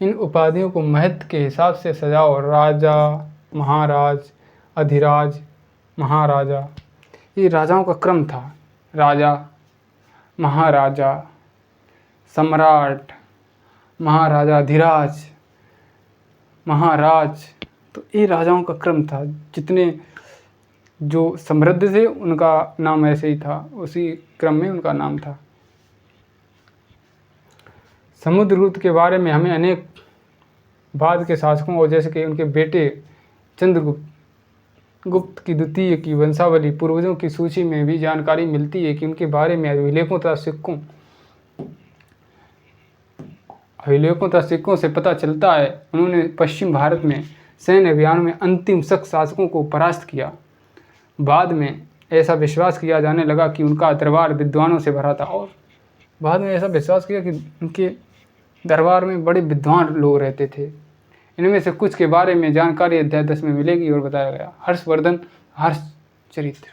इन उपाधियों को महत्व के हिसाब से सजाओ। राजा, महाराज, अधिराज, महाराजा। ये राजाओं का क्रम था। राजा, महाराजा, सम्राट, महाराजा, अधिराज, महाराज। तो ये राजाओं का क्रम था। जितने जो समृद्ध थे उनका नाम ऐसे ही था, उसी क्रम में उनका नाम था। समुद्रगुप्त के बारे में हमें अनेक बाद के शासकों और जैसे कि उनके बेटे गुप्त की द्वितीय की वंशावली पूर्वजों की सूची में भी जानकारी मिलती है कि उनके बारे में अभिलेखों तथा सिक्कों से पता चलता है उन्होंने पश्चिम भारत में सैन्य अभियान में अंतिम शक शासकों को परास्त किया। बाद में ऐसा विश्वास किया जाने लगा कि उनका दरबार विद्वानों से भरा था और बाद में ऐसा विश्वास किया कि उनके दरबार में बड़े विद्वान लोग रहते थे। इनमें से कुछ के बारे में जानकारी अध्याय 10 में मिलेगी और बताया गया। हर्षवर्धन हर्षचरित्र।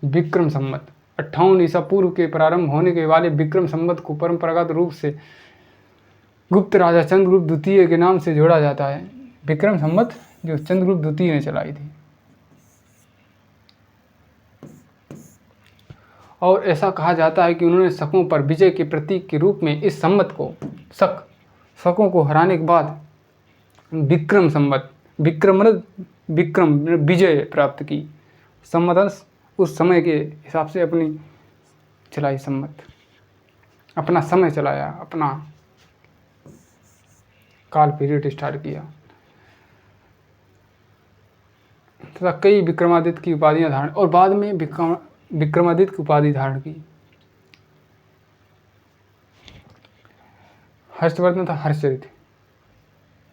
विक्रम संवत 58 ईसा पूर्व के प्रारंभ होने के वाले विक्रम संवत को परंपरागत रूप से गुप्त राजा चंद्रगुप्त द्वितीय के नाम से जोड़ा जाता है। विक्रम संवत जो चंद्रगुप्त द्वितीय ने चलाई थी। और ऐसा कहा जाता है कि उन्होंने शकों पर विजय के प्रतीक के रूप में इस संवत को शकों को हराने के बाद विक्रम संवत विक्रम विजय प्राप्त की। संवत उस समय के हिसाब से अपनी चलाई संवत, अपना समय चलाया, अपना काल पीरियड स्टार्ट किया तथा कई विक्रमादित्य की उपाधियां धारण और बाद में विक्रमादित्य की उपाधि धारण की। हर्षवर्धन था हर्षचरित।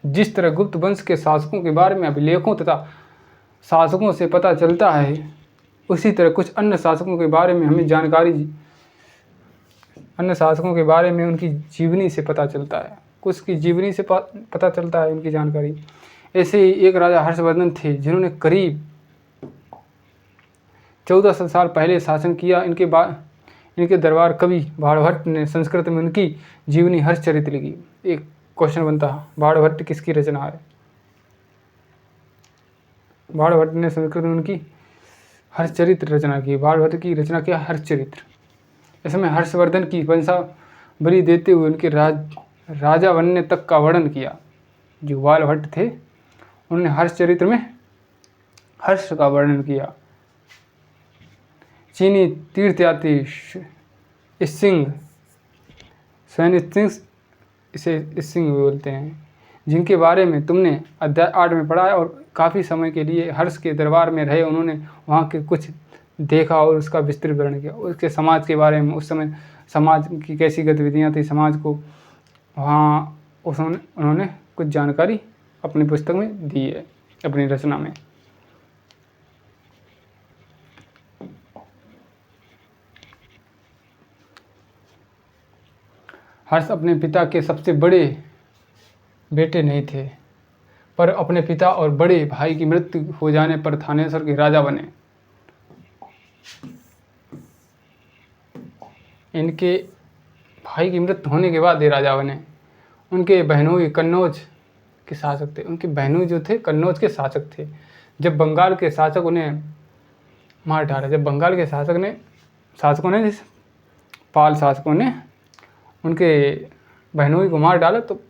जिस तरह गुप्त वंश के शासकों के बारे में अभिलेखों तथा शासकों से पता चलता है, उसी तरह कुछ अन्य शासकों के बारे में हमें जानकारी अन्य शासकों के बारे में उनकी जीवनी से पता चलता है। कुछ की जीवनी से पता चलता है उनकी जानकारी। ऐसे ही एक राजा हर्षवर्धन थे जिन्होंने करीब 1400 साल पहले शासन किया। इनके दरबार कवि बाणभट्ट ने संस्कृत में उनकी जीवनी हर्षचरित लिखी। एक क्वेश्चन बनता है, बाणभट्ट किसकी रचना है? बाणभट्ट ने संस्कृत में उनकी हर्षचरित्र रचना की। बाणभट्ट की रचना क्या? हर्षचरित्र। इसमें हर्षवर्धन की वंशावली देते हुए उनके राजा बनने तक का वर्णन किया। जो बाणभट्ट थे उन्होंने हर्षचरित्र में हर्ष का वर्णन किया। चीनी तीर्थयात्री सिंह इसे सिंह बोलते हैं, जिनके बारे में तुमने अध्याय 8 में पढ़ा है और काफ़ी समय के लिए हर्ष के दरबार में रहे। उन्होंने वहाँ के कुछ देखा और उसका विस्तृत वर्णन किया। उसके समाज के बारे में, उस समय समाज की कैसी गतिविधियाँ थी, समाज को वहाँ उन्होंने कुछ जानकारी अपनी पुस्तक में दी है, अपनी रचना में। हर्ष अपने पिता के सबसे बड़े बेटे नहीं थे, पर अपने पिता और बड़े भाई की मृत्यु हो जाने पर थानेश्वर के राजा बने। इनके भाई की मृत्यु होने के बाद ये राजा बने। उनके बहनोई कन्नौज के शासक थे। उनके बहनोई जो थे कन्नौज के शासक थे। जब बंगाल के शासक उन्हें मार डाला, जब बंगाल के पाल शासकों ने उनके बहनोई को मार डाला तो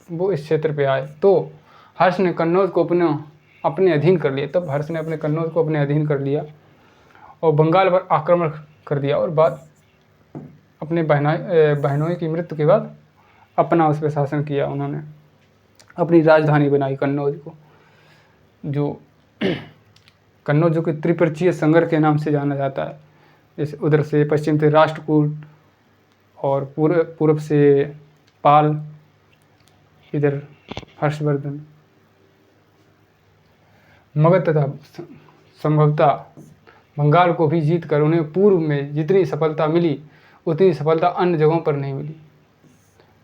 वो इस क्षेत्र पे आए। तो हर्ष ने कन्नौज को अपने अधीन कर लिया। तब हर्ष ने अपने कन्नौज को अपने अधीन कर लिया और बंगाल पर आक्रमण कर दिया और बाद अपने बहनोई की मृत्यु के बाद अपना उस पर शासन किया। उन्होंने अपनी राजधानी बनाई कन्नौज को, जो कन्नौज जो कि त्रिपर्चीय संघर्ष के नाम से जाना जाता है। जैसे उधर से पश्चिम से राष्ट्रकूट और पूर्व से पाल, इधर हर्षवर्धन। मगध तथा संभवतः बंगाल को भी जीतकर उन्हें पूर्व में जितनी सफलता मिली उतनी सफलता अन्य जगहों पर नहीं मिली।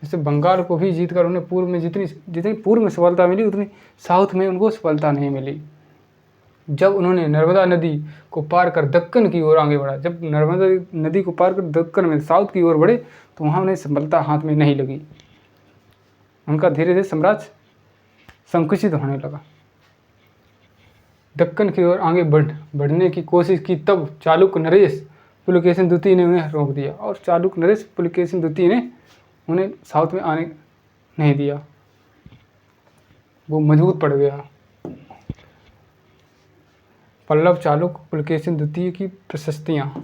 जैसे बंगाल को भी जीतकर उन्हें पूर्व में जितनी पूर्व में सफलता मिली उतनी साउथ में उनको सफलता नहीं मिली। जब उन्होंने नर्मदा नदी को पार कर दक्कन की ओर आगे बढ़ा, जब नर्मदा नदी को पार कर दक्कन में साउथ की ओर बढ़े तो वहाँ उन्हें सफलता हाथ में नहीं लगी। उनका धीरे धीरे साम्राज्य संकुचित होने लगा। दक्कन की ओर आगे बढ़ने की कोशिश की, तब चालुक्य नरेश पुलकेशिन द्वितीय ने उन्हें रोक दिया और चालुक्य नरेश पुलकेशिन द्वितीय ने उन्हें साउथ में आने नहीं दिया। वो मजबूत पड़ गया। पल्लव चालुक्य पुलकेशिन द्वितीय की प्रशस्तियाँ।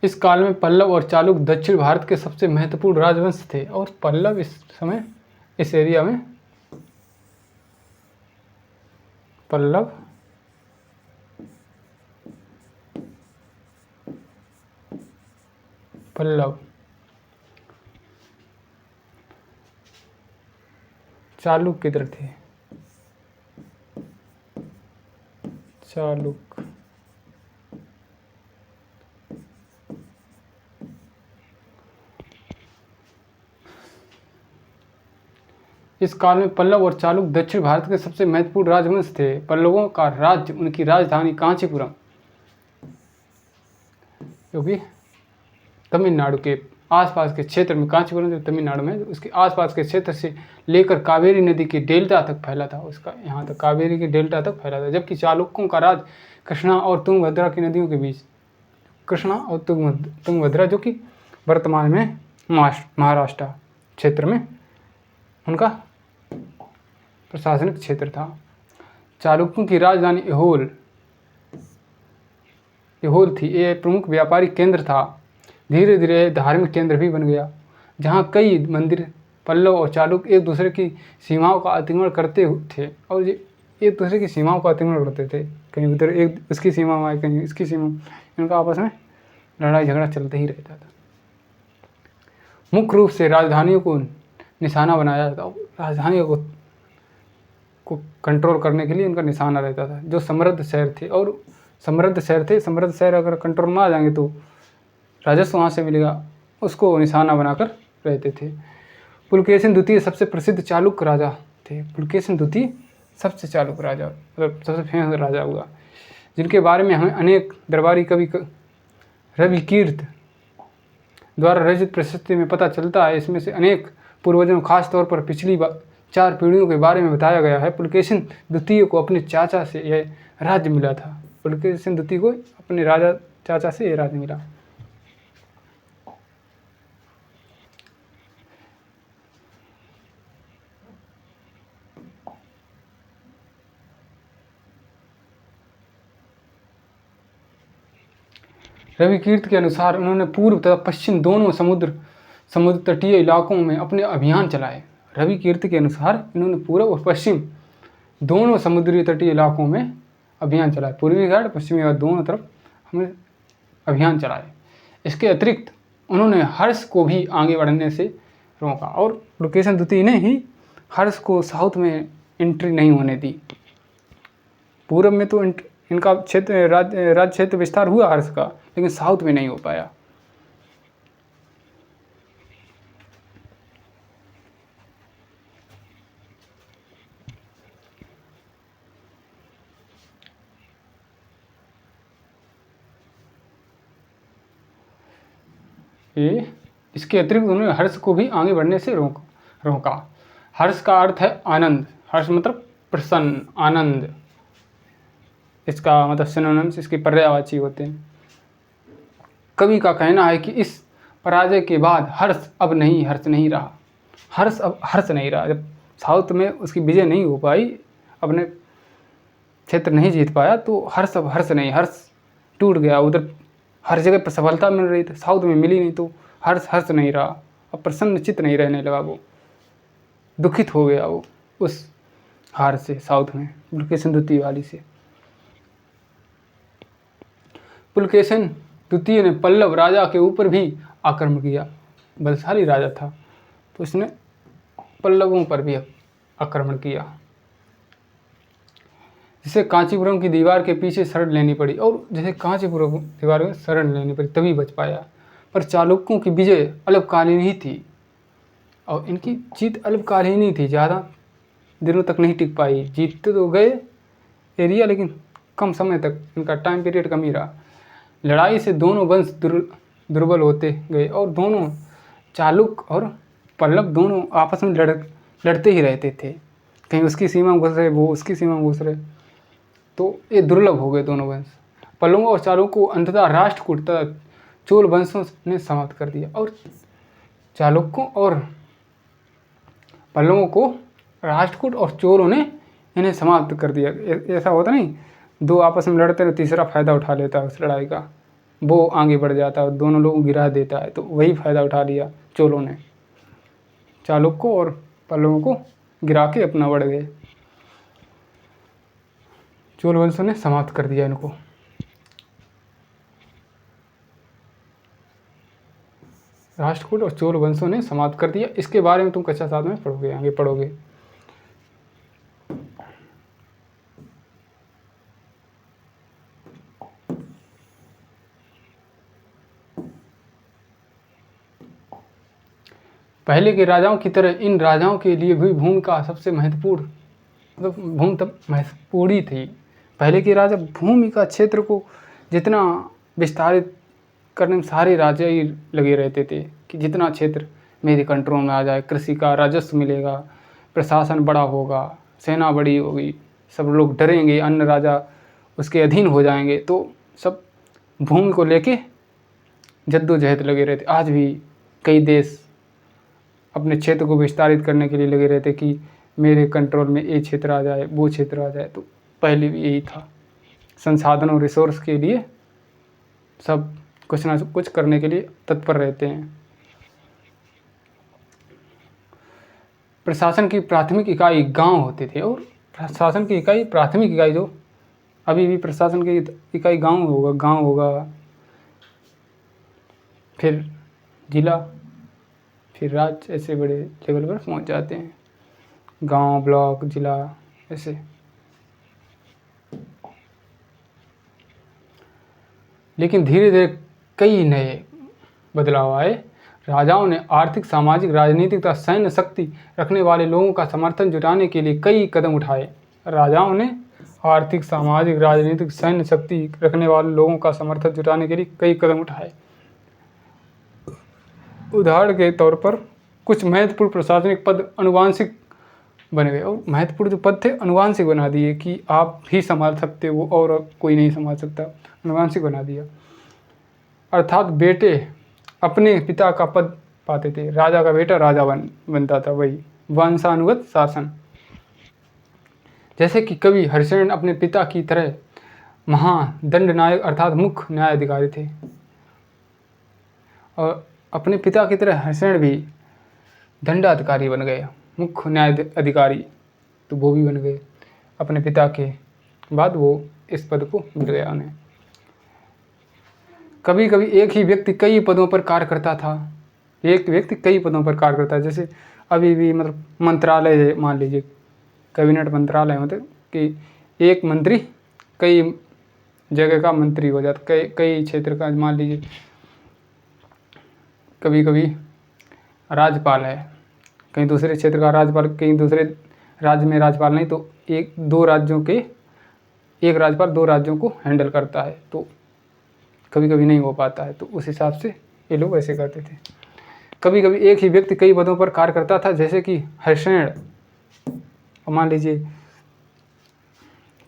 इस काल में पल्लव और चालुक्य दक्षिण भारत के सबसे महत्वपूर्ण राजवंश थे और पल्लव इस समय इस एरिया में पल्लव चालुक्य किधर थे? चालुक्य इस काल में पल्लव और चालुक्य दक्षिण भारत के सबसे महत्वपूर्ण राजवंश थे। पल्लवों का राज्य, उनकी राजधानी कांचीपुरम, क्योंकि तमिलनाडु के आसपास के क्षेत्र में, कांचीपुरम जो तमिलनाडु में, उसके आसपास के क्षेत्र से लेकर कावेरी नदी के डेल्टा तक फैला था। उसका यहाँ तक कावेरी के डेल्टा तक फैला था। जबकि चालुक्यों का राज कृष्णा और तुंगभद्रा की नदियों के बीच, कृष्णा और तुंगभद्रा जो कि वर्तमान में महाराष्ट्र क्षेत्र में उनका प्रशासनिक क्षेत्र था। चालुक्यों की राजधानी ऐहोल ऐहोल थी, ये प्रमुख व्यापारिक केंद्र था। धीरे धीरे धार्मिक केंद्र भी बन गया, जहाँ कई मंदिर पल्लव और चालुक्य एक दूसरे की सीमाओं का अतिक्रमण करते थे और ये एक दूसरे की सीमाओं का अतिक्रमण करते थे। कहीं उधर एक उसकी सीमा में आए, कहीं इसकी सीमा, इनका आपस में लड़ाई झगड़ा चलते ही रहता था। मुख्य रूप से राजधानियों को निशाना बनाया जाता, राजधानियों को कंट्रोल करने के लिए इनका निशाना रहता था। जो समृद्ध शहर थे और समृद्ध शहर अगर कंट्रोल में आ जाएंगे तो राजस्व वहाँ से मिलेगा, उसको निशाना बनाकर रहते थे। पुलकेशिन द्वितीय सबसे प्रसिद्ध चालुक्य राजा थे। पुलकेशिन द्वितीय सबसे चालुक्य राजा, मतलब सबसे फेमस राजा हुआ, जिनके बारे में हमें अनेक दरबारी कवि रविकीर्त द्वारा रचित प्रशस्ति में पता चलता है। इसमें से अनेक पूर्वजों, खास तौर पर पिछली 4 पीढ़ियों के बारे में बताया गया है। पुलकेशिन द्वितीय को अपने चाचा से यह राज्य मिला था। पुलकेशिन द्वितीय को अपने राजा चाचा से यह राज्य मिला। रविकीर्त के अनुसार उन्होंने पूर्व तथा पश्चिम दोनों समुद्र तटीय इलाकों में अपने अभियान चलाए। रविकीर्त के अनुसार इन्होंने पूर्व और पश्चिम दोनों समुद्री तटीय इलाकों में अभियान चलाए, पूर्वी घाट पश्चिमी घाट दोनों तरफ हमें अभियान चलाए। इसके अतिरिक्त उन्होंने हर्ष को भी आगे बढ़ने से रोका और पुलकेशिन द्वितीय ने ही हर्ष को साउथ में एंट्री नहीं होने दी। पूर्व में तो इनका क्षेत्र राज्य क्षेत्र विस्तार हुआ हर्ष का, लेकिन साउथ में नहीं हो पाया। इसके अतिरिक्त उन्होंने हर्ष को भी आगे बढ़ने से रोका। हर्ष का अर्थ है आनंद। हर्ष मतलब प्रसन्न, आनंद, इसका मतलब सिनोनिम्स इसके पर्यायवाची होते हैं। कवि का कहना है कि इस पराजय के बाद हर्ष अब हर्ष नहीं रहा। हर्ष अब हर्ष नहीं रहा। जब साउथ में उसकी विजय नहीं हो पाई, अपने क्षेत्र नहीं जीत पाया, तो हर्ष अब हर्ष नहीं, हर्ष टूट गया। उधर हर जगह पर सफलता मिल रही थी, साउथ में मिली नहीं, तो हर्ष नहीं रहा। अब प्रसन्नचित्त नहीं रहने लगा, वो दुखित हो गया वो उस हार से, साउथ में पुलकेशिन द्वितीय वाली से। पुलकेशिन द्वितीय ने पल्लव राजा के ऊपर भी आक्रमण किया। बलशाली राजा था, तो इसने पल्लवों पर भी आक्रमण किया, जिसे कांचीपुरम की दीवार के पीछे शरण लेनी पड़ी। और जैसे कांचीपुरम दीवार में शरण लेनी पड़ी तभी बच पाया। पर चालुक्यों की विजय अल्पकालीन ही थी और इनकी जीत अल्पकालीन ही थी, ज़्यादा दिनों तक नहीं टिक पाई। जीतते तो गए एरिया, लेकिन कम समय तक, इनका टाइम पीरियड कम ही रहा। लड़ाई से दोनों वंश दुर्बल होते गए और दोनों चालुक्य और पल्लव दोनों आपस में लड़ते ही रहते थे। कहीं उसकी सीमा में घुस रहे, वो उसकी सीमा में घुस रहे, तो ये दुर्लभ हो गए दोनों वंश। पल्लवों और चालुक्यों को अंततः राष्ट्रकूट तथा चोल वंशों ने समाप्त कर दिया। और चालुक्यों और पल्लवों को राष्ट्रकूट और चोलों ने इन्हें समाप्त कर दिया। ऐसा होता नहीं, दो आपस में लड़ते हैं, तीसरा फ़ायदा उठा लेता है उस लड़ाई का, वो आगे बढ़ जाता है और दोनों लोग गिरा देता है, तो वही फ़ायदा उठा लिया चोलों ने। चालुक्यों और पल्लवों को गिरा के अपना बढ़ गए। चोल वंशों ने समाप्त कर दिया इनको। राष्ट्रकूट और चोल वंशों ने समाप्त कर दिया। इसके बारे में तुम कक्षा 7 में पढ़ोगे, आगे पढ़ोगे। पहले के राजाओं की तरह इन राजाओं के लिए भी भूमि का सबसे महत्वपूर्ण, मतलब भूमि तब महत्वपूर्ण ही थी। पहले के राजा भूमि का क्षेत्र को जितना विस्तारित करने में सारे राजा ही लगे रहते थे कि जितना क्षेत्र मेरे कंट्रोल में आ जाए, कृषि का राजस्व मिलेगा, प्रशासन बड़ा होगा, सेना बड़ी होगी, सब लोग डरेंगे, अन्य राजा उसके अधीन हो जाएंगे, तो सब भूमि को लेके जद्दोजहद लगे रहते। आज भी कई देश अपने क्षेत्र को विस्तारित करने के लिए लगे रहते कि मेरे कंट्रोल में ये क्षेत्र आ जाए, वो क्षेत्र आ जाए। तो पहले भी यही था, संसाधनों रिसोर्स के लिए सब कुछ ना कुछ करने के लिए तत्पर रहते हैं। प्रशासन की प्राथमिक इकाई गांव होते थे, और प्रशासन की इकाई प्राथमिक इकाई जो अभी भी प्रशासन की इकाई गांव होगा, फिर जिला, फिर राज्य, ऐसे बड़े लेवल पर पहुंच जाते हैं। गांव, ब्लॉक, जिला, ऐसे। लेकिन धीरे धीरे कई नए बदलाव आए। राजाओं ने आर्थिक, सामाजिक, राजनीतिक तथा सैन्य शक्ति रखने वाले लोगों का समर्थन जुटाने के लिए कई कदम उठाए। राजाओं ने आर्थिक, सामाजिक, राजनीतिक, सैन्य शक्ति रखने वाले लोगों का समर्थन जुटाने के लिए कई कदम उठाए। उदाहरण के तौर पर कुछ महत्वपूर्ण प्रशासनिक पद अनुवांशिक बन गए, और महत्वपूर्ण जो पद थे अनुवांशिक बना दिए कि आप ही संभाल सकते हो और कोई नहीं संभाल सकता, अनुवांशिक बना दिया। अर्थात बेटे अपने पिता का पद पाते थे, राजा का बेटा राजा बनता था, वही वंशानुगत शासन। जैसे कि कवि हरिशरण अपने पिता की तरह महादंडनायक अर्थात मुख्य न्यायाधिकारी थे, और अपने पिता की तरह हरिशरण भी दंडाधिकारी बन गए, मुख्य न्याय अधिकारी, तो वो भी बन गए। अपने पिता के बाद वो इस पद को मिल गया उन्हें। कभी कभी एक ही व्यक्ति कई पदों पर कार्य करता था, एक व्यक्ति कई पदों पर कार्य करता है। जैसे अभी भी मतलब मंत्रालय, मान लीजिए कैबिनेट मंत्रालय होते कि एक मंत्री कई जगह का मंत्री हो जाता, कई क्षेत्र का। मान लीजिए कभी कभी राज्यपाल है, कहीं दूसरे क्षेत्र का राज्यपाल, कहीं दूसरे राज्य में राज्यपाल नहीं, तो एक राज्यपाल दो राज्यों को हैंडल करता है, तो कभी कभी नहीं हो पाता है, तो उस हिसाब से ये लोग ऐसे करते थे। कभी कभी एक ही व्यक्ति कई पदों पर कार्य करता था, जैसे कि हरिशरण, मान लीजिए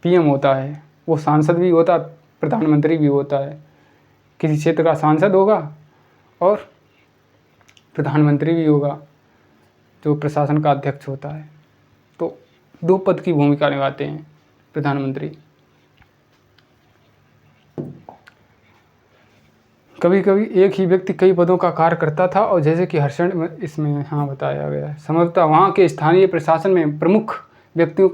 पीएम होता है, वो सांसद भी होता, प्रधानमंत्री भी होता है। किसी क्षेत्र का सांसद होगा और प्रधानमंत्री भी होगा, जो प्रशासन का अध्यक्ष होता है। तो दो पद की भूमिका निभाते हैं प्रधानमंत्री। कभी कभी एक ही व्यक्ति कई पदों का कार्य करता था, और जैसे कि हर्षण में इसमें बताया गया है। संभवतः वहाँ के स्थानीय प्रशासन में प्रमुख व्यक्तियों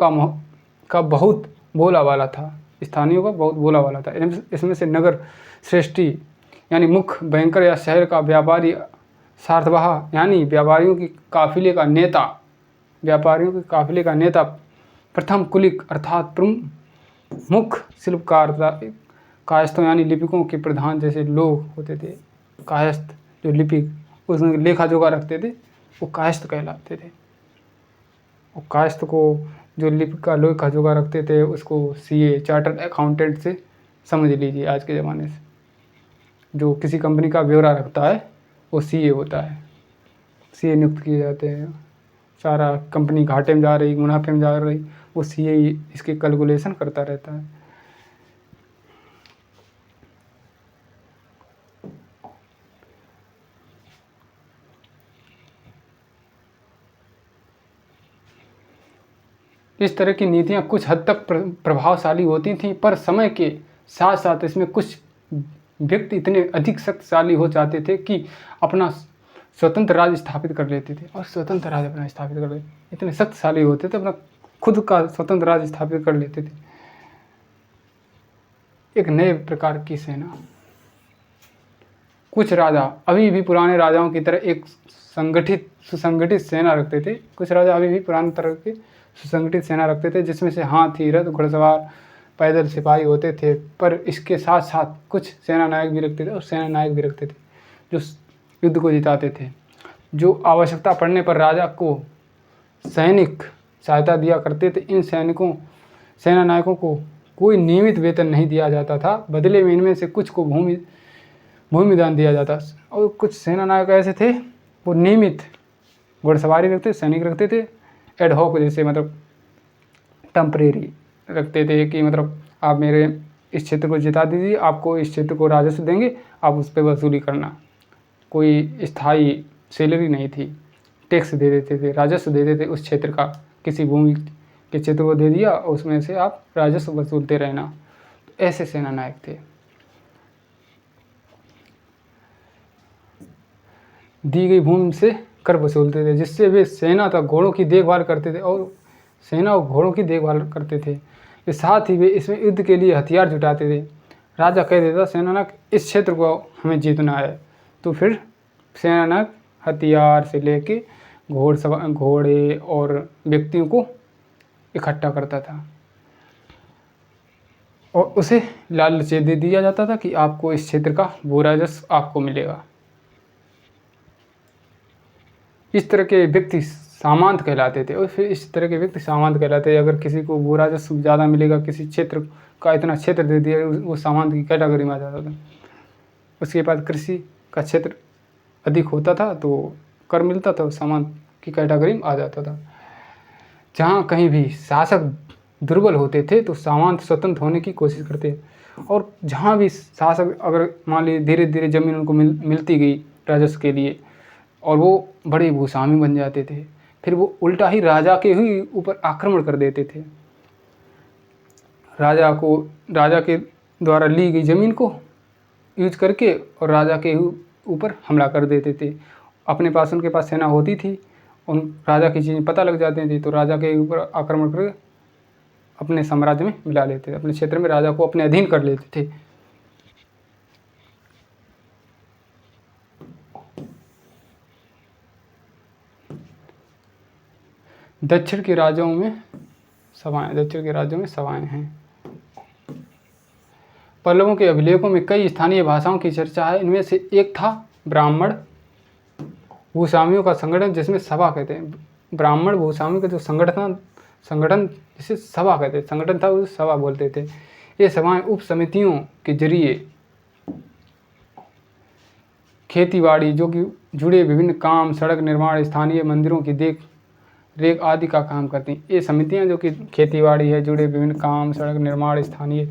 का बहुत बोलाबाला था, स्थानीयों का बहुत बोलाबाला था। इसमें से नगर श्रेष्ठी यानी मुख्य बैंकर या शहर का व्यापारी, सार्थवाह यानी व्यापारियों के काफिले का नेता, प्रथम कुलिक अर्थात मुख्य शिल्पकार, कायस्थों यानी लिपिकों के प्रधान जैसे लोग होते थे। कायस्थ जो लिपिक उसमें लेखा जोखा रखते थे, वो कायस्थ कहलाते थे। और कायस्थ को जो लिपिक का लेखा जोखा रखते थे, उसको सीए चार्टर्ड अकाउंटेंट से समझ लीजिए आज के ज़माने से। जो किसी कंपनी का ब्यौरा रखता है वो सीए होता है, सीए नियुक्त किए जाते हैं। सारा कंपनी घाटे में जा रही, मुनाफे में जा रही, वो सीए इसकी कैलकुलेशन करता रहता है। इस तरह की नीतियाँ कुछ हद तक प्रभावशाली होती थीं, पर समय के साथ साथ इसमें कुछ व्यक्ति इतने अधिक शक्तिशाली हो जाते थे कि अपना स्वतंत्र राज्य स्थापित कर लेते थे, और स्वतंत्र राज्य अपना स्थापित कर लेते, इतने शक्तिशाली होते थे, अपना खुद का स्वतंत्र राज्य स्थापित कर लेते थे। एक नए प्रकार की सेना। कुछ राजा अभी भी पुराने राजाओं की तरह एक सुसंगठित सेना रखते थे। कुछ राजा अभी भी पुराने तरह के सुसंगठित सेना रखते थे, जिसमें से हाथी, रथ, घुड़सवार, पैदल सिपाही होते थे। पर इसके साथ साथ कुछ सेना नायक भी रखते थे, और सेना नायक भी रखते थे जो युद्ध को जिताते थे, जो आवश्यकता पड़ने पर राजा को सैनिक सहायता दिया करते थे। इन सेना नायकों को कोई नियमित वेतन नहीं दिया जाता था, बदले में इनमें से कुछ को भूमि दान दिया जाता। और कुछ सेना नायक ऐसे थे वो नियमित घुड़सवारी रखते, सैनिक रखते थे, एड हॉक जैसे मतलब टेम्परेरी रखते थे कि मतलब आप मेरे इस क्षेत्र को जिता दीजिए, आपको इस क्षेत्र को राजस्व देंगे, आप उस पर वसूली करना। कोई स्थायी सैलरी नहीं थी, टैक्स दे देते थे, राजस्व दे देते उस क्षेत्र का, किसी भूमि के क्षेत्र को दे दिया और उसमें से आप राजस्व वसूलते रहना। तो ऐसे सेना नायक थे। दी गई भूमि से कर वसूलते थे, जिससे वे सेना तक घोड़ों की देखभाल करते थे और सेना और घोड़ों की देखभाल करते थे। वे साथ ही वे इसमें युद्ध के लिए हथियार जुटाते थे। राजा कह देता सेनानायक इस क्षेत्र को हमें जीतना है, तो फिर सेनानायक हथियार से लेके घोड़े और व्यक्तियों को इकट्ठा करता था और उसे लालच दे दिया जाता था कि आपको इस क्षेत्र का वो राजस्व आपको मिलेगा। इस तरह के व्यक्ति सामंत कहलाते थे और फिर इस तरह के व्यक्ति सामंत कहलाते थे। अगर किसी को वो राजस्व ज़्यादा मिलेगा, किसी क्षेत्र का इतना क्षेत्र दे दिया, वो सामंत की कैटेगरी में आ जाता था। उसके बाद कृषि का क्षेत्र अधिक होता था तो कर मिलता था, सामंत की कैटेगरी में आ जाता था। जहाँ कहीं भी शासक दुर्बल होते थे तो सामंत स्वतंत्र होने की कोशिश करते, और जहाँ भी शासक अगर मान लीजिए धीरे धीरे ज़मीन उनको मिलती गई राजस्व के लिए और वो बड़े भूस्वामी बन जाते थे, फिर वो उल्टा ही राजा के ही ऊपर आक्रमण कर देते थे। राजा के द्वारा ली गई ज़मीन को यूज करके और राजा के ऊपर हमला कर देते थे। अपने पास उनके पास सेना होती थी, उन राजा की चीज़ें पता लग जाती थी तो राजा के ऊपर आक्रमण करके अपने साम्राज्य में मिला लेते थे, अपने क्षेत्र में राजा को अपने अधीन कर लेते थे। दक्षिण के राज्यों में सभाएं हैं। पल्लवों के अभिलेखों में कई स्थानीय भाषाओं की चर्चा है। इनमें से एक था ब्राह्मण भूस्वामियों का संगठन, जिसमें सभा कहते हैं। ब्राह्मण भूस्वामी का जो संगठन जिसे सभा कहते हैं, संगठन था उसे सभा बोलते थे। ये सभाएं उप समितियों के जरिए खेतीबाड़ी जो कि जुड़े विभिन्न काम, सड़क निर्माण, स्थानीय मंदिरों की देख रेख आदि का काम करती हैं। ये समितियां जो कि खेतीबाड़ी है, जुड़े विभिन्न काम, सड़क निर्माण, स्थानीय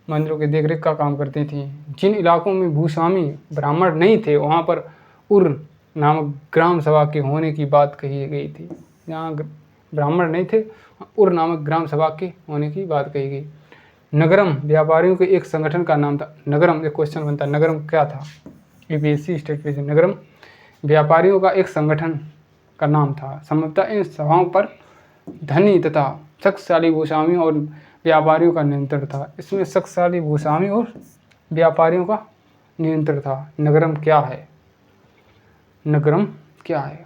मंदिरों की देखरेख का काम करती थी। जिन इलाकों में भूस्वामी ब्राह्मण नहीं थे वहाँ पर उर नामक ग्राम सभा के होने की बात कही गई थी। जहाँ ब्राह्मण नहीं थे उर नामक ग्राम सभा के होने की बात कही गई। नगरम व्यापारियों के एक संगठन का नाम था। नगरम, एक क्वेश्चन बनता है, नगरम क्या था? UPSC state question. नगरम व्यापारियों का एक संगठन का नाम था। संभवतः इन सभाओं पर धनी तथा शक्तिशाली भूस्वामी और व्यापारियों का नियंत्रण था। इसमें शक्तिशाली भूस्वामी और व्यापारियों का नियंत्रण था। नगरम क्या है? नगरम क्या है?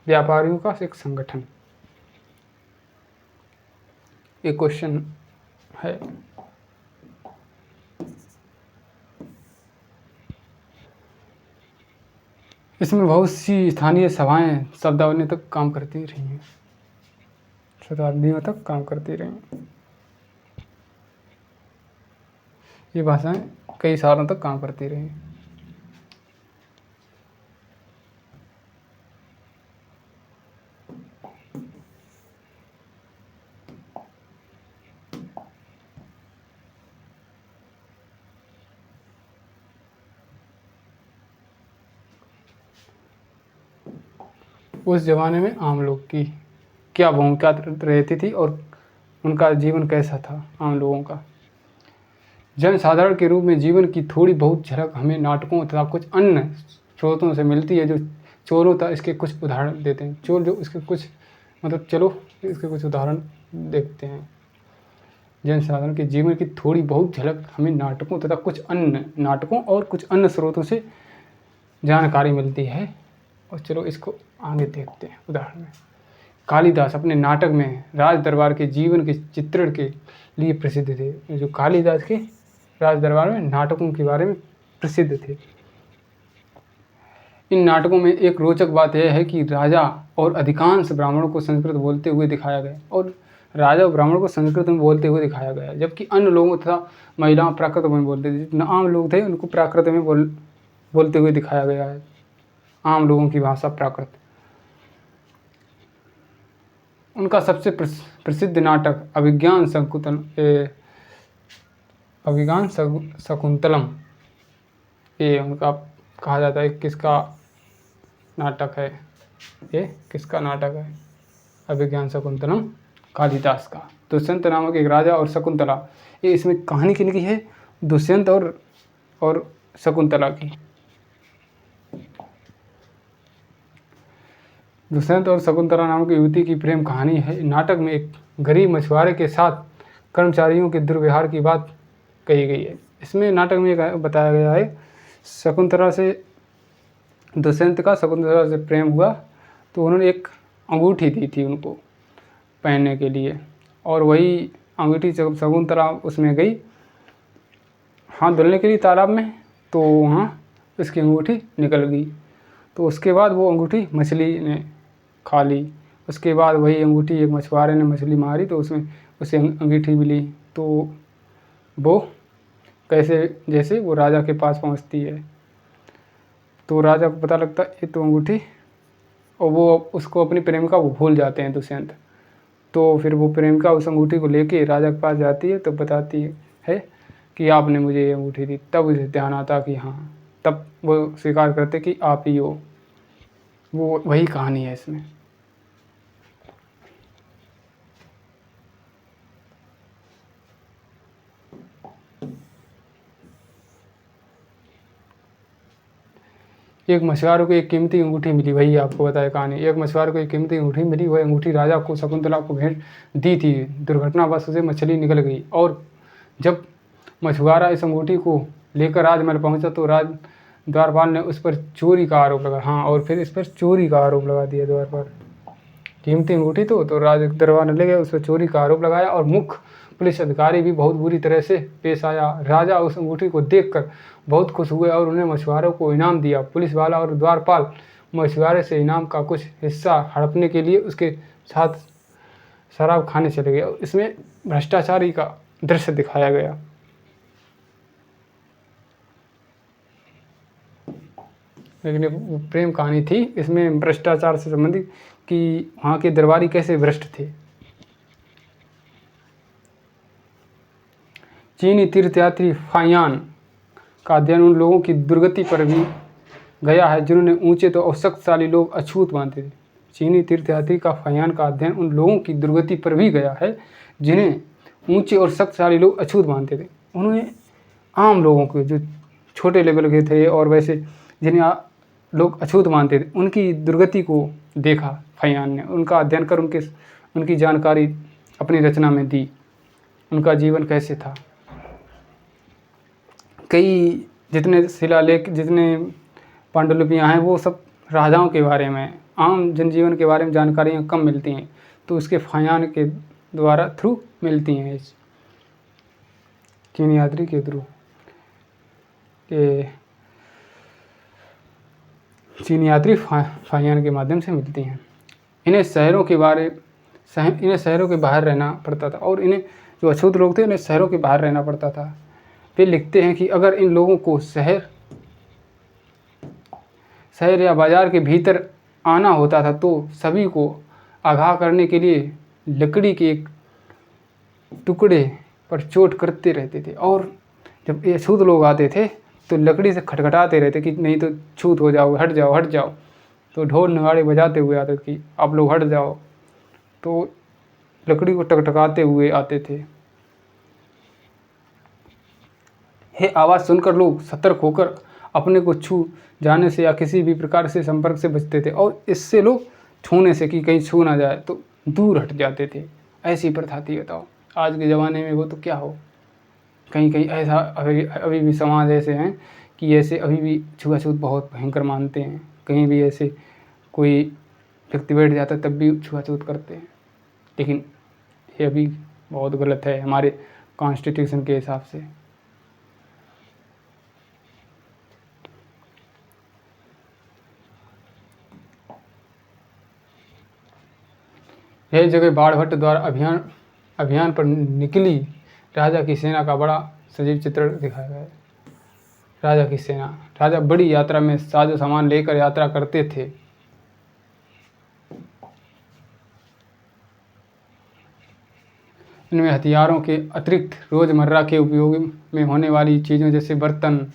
व्यापारियों का एक संगठन। एक क्वेश्चन है। इसमें बहुत सी स्थानीय सभाएं शताब्दियों तक काम करती रही हैं। ये भाषाएं कई सालों तक काम करती रही। उस ज़माने में आम लोग की क्या भूमिका रहती थी और उनका जीवन कैसा था? आम लोगों का जनसाधारण के रूप में जीवन की थोड़ी बहुत झलक हमें नाटकों तथा कुछ अन्य स्रोतों से मिलती है। जो चोरों था इसके कुछ उदाहरण देते हैं। चोर जो इसके कुछ चलो इसके कुछ उदाहरण देखते हैं। जनसाधारण के जीवन की थोड़ी बहुत झलक हमें नाटकों तथा नाटकों और कुछ अन्य स्रोतों से जानकारी मिलती है। और चलो इसको आगे देखते हैं उदाहरण में। कालिदास अपने नाटक में राज दरबार के जीवन के चित्रण के लिए प्रसिद्ध थे। जो कालिदास के राज दरबार में नाटकों के बारे में प्रसिद्ध थे। इन नाटकों में एक रोचक बात यह है कि राजा और अधिकांश ब्राह्मणों को संस्कृत बोलते हुए दिखाया गया और राजा और ब्राह्मणों को संस्कृत में बोलते हुए दिखाया गया, जबकि अन्य लोगों तथा महिलाओं प्राकृत में बोलते थे। जितने आम लोग थे उनको प्राकृत में बोलते हुए दिखाया गया है। आम लोगों की भाषा प्राकृत। उनका सबसे प्रसिद्ध नाटक अभिज्ञान शकुंतलम, ये उनका कहा जाता है। किसका नाटक है ये? किसका नाटक है? अभिज्ञान शकुंतलम कालिदास का। दुष्यंत नामक एक राजा और शकुंतला, ये इसमें कहानी किनकी है? दुष्यंत और शकुंतला की। दुष्यंत और शकुंतला नाम की युवती की प्रेम कहानी है। नाटक में एक गरीब मछुआरे के साथ कर्मचारियों के दुर्व्यवहार की बात कही गई है। इसमें नाटक में बताया गया है शकुंतला से दुष्यंत का शकुंतला से प्रेम हुआ तो उन्होंने एक अंगूठी दी थी उनको पहनने के लिए, और वही अंगूठी जब शकुंतला उसमें गई हाथ धुलने के लिए तालाब में, तो वहाँ उसकी अंगूठी निकल गई। तो उसके बाद वो अंगूठी मछली ने खा ली। उसके बाद वही अंगूठी एक मछुआरे ने मछली मारी तो उसमें उसे अंगूठी मिली। तो वो कैसे जैसे वो राजा के पास पहुंचती है तो राजा को पता लगता है ये तो अंगूठी, और वो उसको अपनी प्रेमिका वो भूल जाते हैं दुष्यंत। तो फिर वो प्रेमिका उस अंगूठी को लेके राजा के पास जाती है तो बताती है कि आपने मुझे ये अंगूठी दी। तब उसे ध्यान आता कि हाँ, तब वो स्वीकार करते कि आप ही हो। वो वही कहानी है इसमें। एक मछुआरे को एक कीमती अंगूठी मिली, वही आपको बताया कहानी। एक मछुआरे को एक कीमती अंगूठी मिली, वह अंगूठी राजा को शकुंतला को भेंट दी थी। दुर्घटनावश उसे मछली निकल गई, और जब मछुआरा इस अंगूठी को लेकर राजमहल पहुंचा तो राज द्वारपाल ने उस पर चोरी का आरोप लगा। हाँ, और फिर इस पर चोरी का आरोप लगा दिया द्वारपाल। कीमती अंगूठी तो राज दरबार ने ले गए, उस पर चोरी का आरोप लगाया, और मुख्य पुलिस अधिकारी भी बहुत बुरी तरह से पेश आया। राजा उस अंगूठी को देखकर बहुत खुश हुए और उन्हें मछुआरों को इनाम दिया। पुलिस वाला और द्वारपाल मछुआरे से इनाम का कुछ हिस्सा हड़पने के लिए उसके साथ शराब खाने चले गए। इसमें भ्रष्टाचारी का दृश्य दिखाया गया। लेकिन वो प्रेम कहानी थी, इसमें भ्रष्टाचार से संबंधित कि वहाँ के दरबारी कैसे भ्रष्ट थे। चीनी तीर्थयात्री फाहियान का अध्ययन उन लोगों की दुर्गति पर भी गया है जिन्होंने ऊंचे तो और शक्तिशाली लोग अछूत मानते थे। चीनी तीर्थयात्री का फाहियान का अध्ययन उन लोगों की दुर्गति पर भी गया है जिन्हें ऊंचे और शक्तिशाली लोग अछूत मानते थे। उन्होंने आम लोगों को जो छोटे लेवल के थे और वैसे जिन्हें लोग अछूत मानते थे उनकी दुर्गति को देखा फाहियान ने। उनका अध्ययन कर उनकी जानकारी अपनी रचना में दी, उनका जीवन कैसे था। कई जितने शिलालेख जितने पांडुलिपियाँ हैं वो सब राजाओं के बारे में, आम जनजीवन के बारे में जानकारियाँ कम मिलती हैं, तो उसके फाहियान के द्वारा थ्रू मिलती हैं, इस चीनी यात्री के थ्रू चीनी यात्री फाहियान के माध्यम से मिलती हैं। इन्हें शहरों के बाहर रहना पड़ता था, और इन्हें जो अछूत लोग थे उन्हें शहरों के बाहर रहना पड़ता था। वे लिखते हैं कि अगर इन लोगों को शहर या बाजार के भीतर आना होता था तो सभी को आगाह करने के लिए लकड़ी के एक टुकड़े पर चोट करते रहते थे, और जब ये अछूत लोग आते थे तो लकड़ी से खटखटाते रहते कि नहीं तो छूत हो जाओ, हट जाओ हट जाओ। तो ढोल नगाड़े बजाते हुए आते कि आप लोग हट जाओ, तो लकड़ी को टकटकाते हुए आते थे। ये आवाज़ सुनकर लोग सतर्क होकर अपने को छू जाने से या किसी भी प्रकार से संपर्क से बचते थे, और इससे लोग छूने से कि कहीं छू ना जाए तो दूर हट जाते थे। ऐसी प्रथा थी। बताओ आज के ज़माने में वो तो क्या हो। कहीं कहीं ऐसा अभी भी समाज ऐसे हैं कि ऐसे अभी भी छुआछूत बहुत भयंकर मानते हैं। कहीं भी ऐसे कोई व्यक्ति बैठ जाता है तब भी छुआछूत करते हैं, लेकिन ये अभी बहुत गलत है हमारे कॉन्स्टिट्यूशन के हिसाब से। यह जगह बाणभट्ट द्वारा अभियान पर निकली राजा की सेना का बड़ा सजीव चित्रण दिखाया गया है। राजा की सेना, राजा बड़ी यात्रा में साजो सामान लेकर यात्रा करते थे। इनमें हथियारों के अतिरिक्त रोजमर्रा के उपयोग में होने वाली चीज़ों जैसे बर्तन,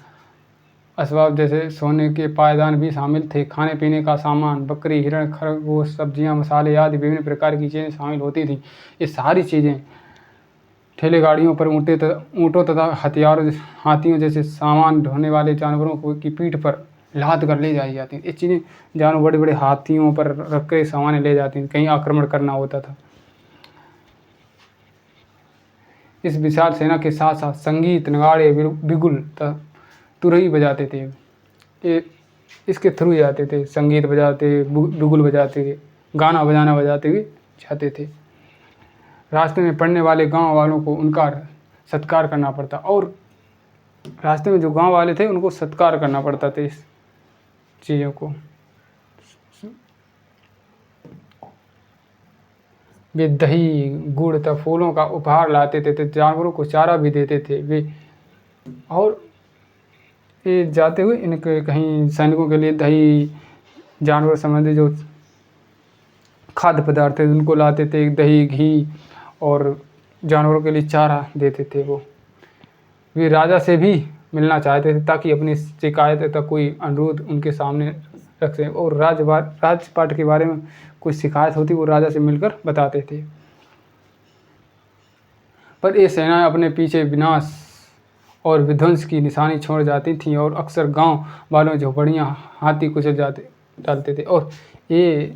असबाब जैसे सोने के पायदान भी शामिल थे। खाने पीने का सामान, बकरी, हिरण, खरगोश, सब्जियां, मसाले आदि विभिन्न प्रकार की चीज़ें शामिल होती थीं। ये सारी चीज़ें ठेले गाड़ियों पर ऊँटों तथा हाथियों जैसे सामान ढोने वाले जानवरों की पीठ पर लाद कर ले जाई जाती थी। ये चीज़ें जानवर बड़े बड़े हाथियों पर रख के सामान ले जाती थी, कहीं आक्रमण करना होता था। इस विशाल सेना के साथ साथ संगीत, नगाड़े, बिगुल तुरही बजाते थे। ये इसके थ्रू जाते थे, संगीत बजाते, बिगुल बजाते, गाना बजाना बजाते हुए जाते थे। रास्ते में पड़ने वाले गांव वालों को उनका सत्कार करना पड़ता, और रास्ते में जो गांव वाले थे उनको सत्कार करना पड़ता था इस चीज़ों को। वे दही, गुड़ तथा फूलों का उपहार लाते थे, तो जानवरों को चारा भी देते थे वे। और ये जाते हुए इनके कहीं सैनिकों के लिए दही, जानवर संबंधी जो खाद्य पदार्थ थे उनको लाते थे, दही, घी, और जानवरों के लिए चारा देते थे। वो वे राजा से भी मिलना चाहते थे ताकि अपनी शिकायत तथा कोई अनुरोध उनके सामने रख सकें, और राजपाट के बारे में कोई शिकायत होती वो राजा से मिलकर बताते थे। पर ये सेनाएं अपने पीछे विनाश और विध्वंस की निशानी छोड़ जाती थीं, और अक्सर गांव वालों में झोपड़ियाँ हाथी कुचल डालते थे। और ये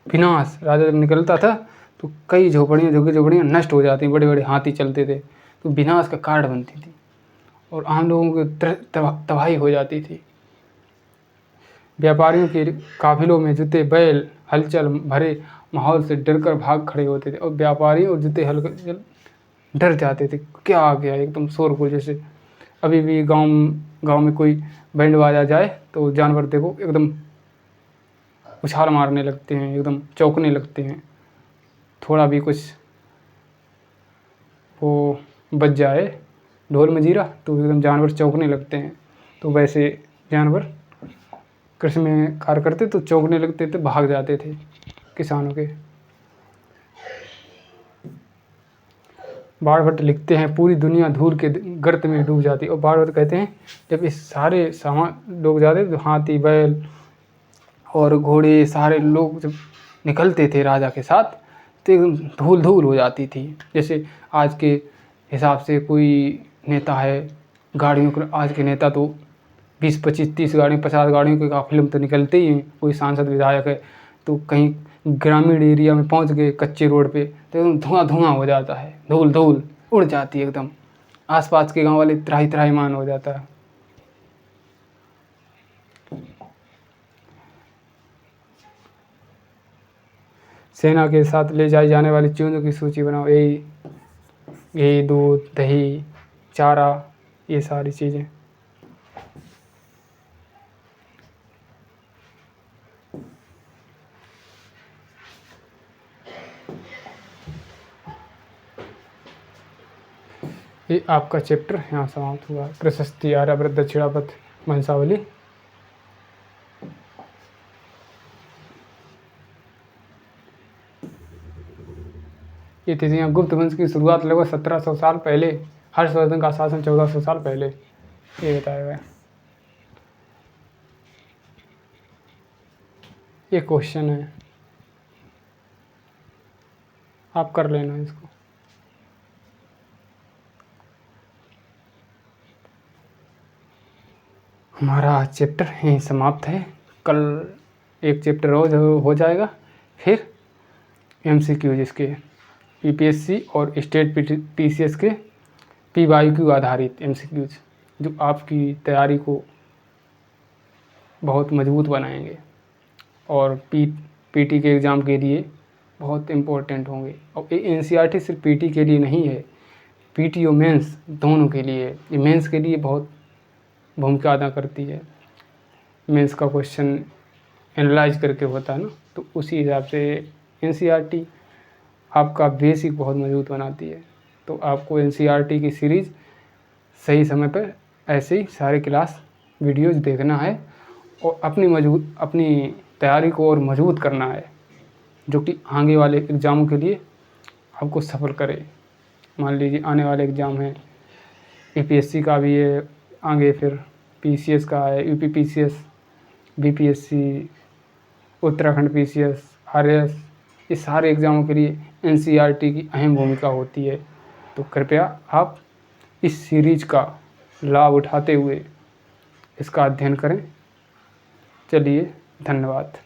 विनाश राजा जब निकलता था तो कई झोपड़ियाँ नष्ट हो जाती, बड़े बड़े हाथी चलते थे, तो विनाश का कारण बनती थी और आम लोगों की तबाही हो जाती थी। व्यापारियों के काफिलों में जुते बैल हलचल भरे माहौल से डरकर भाग खड़े होते थे, और व्यापारी और जुते हलचल डर जाते थे, क्या आ गया, एकदम शोरगुल। जैसे अभी भी गांव में कोई बैंड बाजा जाए तो जानवर देखो एकदम उछाल मारने लगते हैं, एकदम चौंकने लगते हैं। थोड़ा भी कुछ वो बज जाए ढोल मजीरा तो एकदम जानवर चौंकने लगते हैं। तो वैसे जानवर कृषि में कार्य करते तो चौंकने लगते थे, भाग जाते थे किसानों के। बाणभट्ट लिखते हैं, पूरी दुनिया धूल के गर्त में डूब जाती। और बाणभट्ट कहते हैं जब इस सारे सामान डूब जाते तो हाथी, बैल और घोड़े सारे लोग जब निकलते थे राजा के साथ तो एकदम धूल धूल हो जाती थी। जैसे आज के हिसाब से कोई नेता है, गाड़ियों को आज के नेता तो 20, 25, 30 गाड़ी, 50 गाड़ियों के काफिले में तो निकलते ही हैं। कोई सांसद विधायक है तो कहीं ग्रामीण एरिया में पहुंच गए कच्चे रोड पे तो एकदम धुआं धुआं हो जाता है, धूल धूल उड़ जाती है एकदम, आसपास के गांव वाले त्राही त्राहीमाम हो जाता है। सेना के साथ ले जाई जाने वाली चीज़ों की सूची बनाओ। यही दूध, दही, चारा, ये सारी चीज़ें। ये आपका चैप्टर यहाँ समाप्त हुआ। प्रशस्ति, आर्यावर्त, दक्षिणावर्त, वंशावली। ये तिथियाँ गुप्त वंश की शुरुआत लगभग 1700 साल पहले, हर्षवर्धन का शासन 1400 साल पहले, ये बताया गया। ये क्वेश्चन है, आप कर लेना इसको। हमारा चैप्टर यहीं समाप्त है। कल एक चैप्टर और हो जाएगा, फिर MCQ जिसके UPSC और स्टेट PCS के PYQ आधारित MCQs जो आपकी तैयारी को बहुत मजबूत बनाएंगे और PT के एग्ज़ाम के लिए बहुत इम्पोर्टेंट होंगे। और ये NCERT सिर्फ PT के लिए नहीं है, PT और मेंस दोनों के लिए। ये मेंस के लिए बहुत भूमिका अदा करती है। मेंस का क्वेश्चन एनालाइज करके होता है ना, तो उसी हिसाब से NCERT आपका बेसिक बहुत मजबूत बनाती है। तो आपको NCERT की सीरीज़ सही समय पर ऐसे ही सारे क्लास वीडियोज़ देखना है और अपनी तैयारी को और मजबूत करना है, जो कि आगे वाले एग्ज़ामों के लिए आपको सफल करे। मान लीजिए आने वाले एग्ज़ाम हैं, UPSC का भी है, आगे फिर PCS का है, UP PCS, BPSC, Uttarakhand PCS, RS, ये सारे एग्ज़ामों के लिए NCERT की अहम भूमिका होती है। तो कृपया आप इस सीरीज़ का लाभ उठाते हुए इसका अध्ययन करें चलिए, धन्यवाद।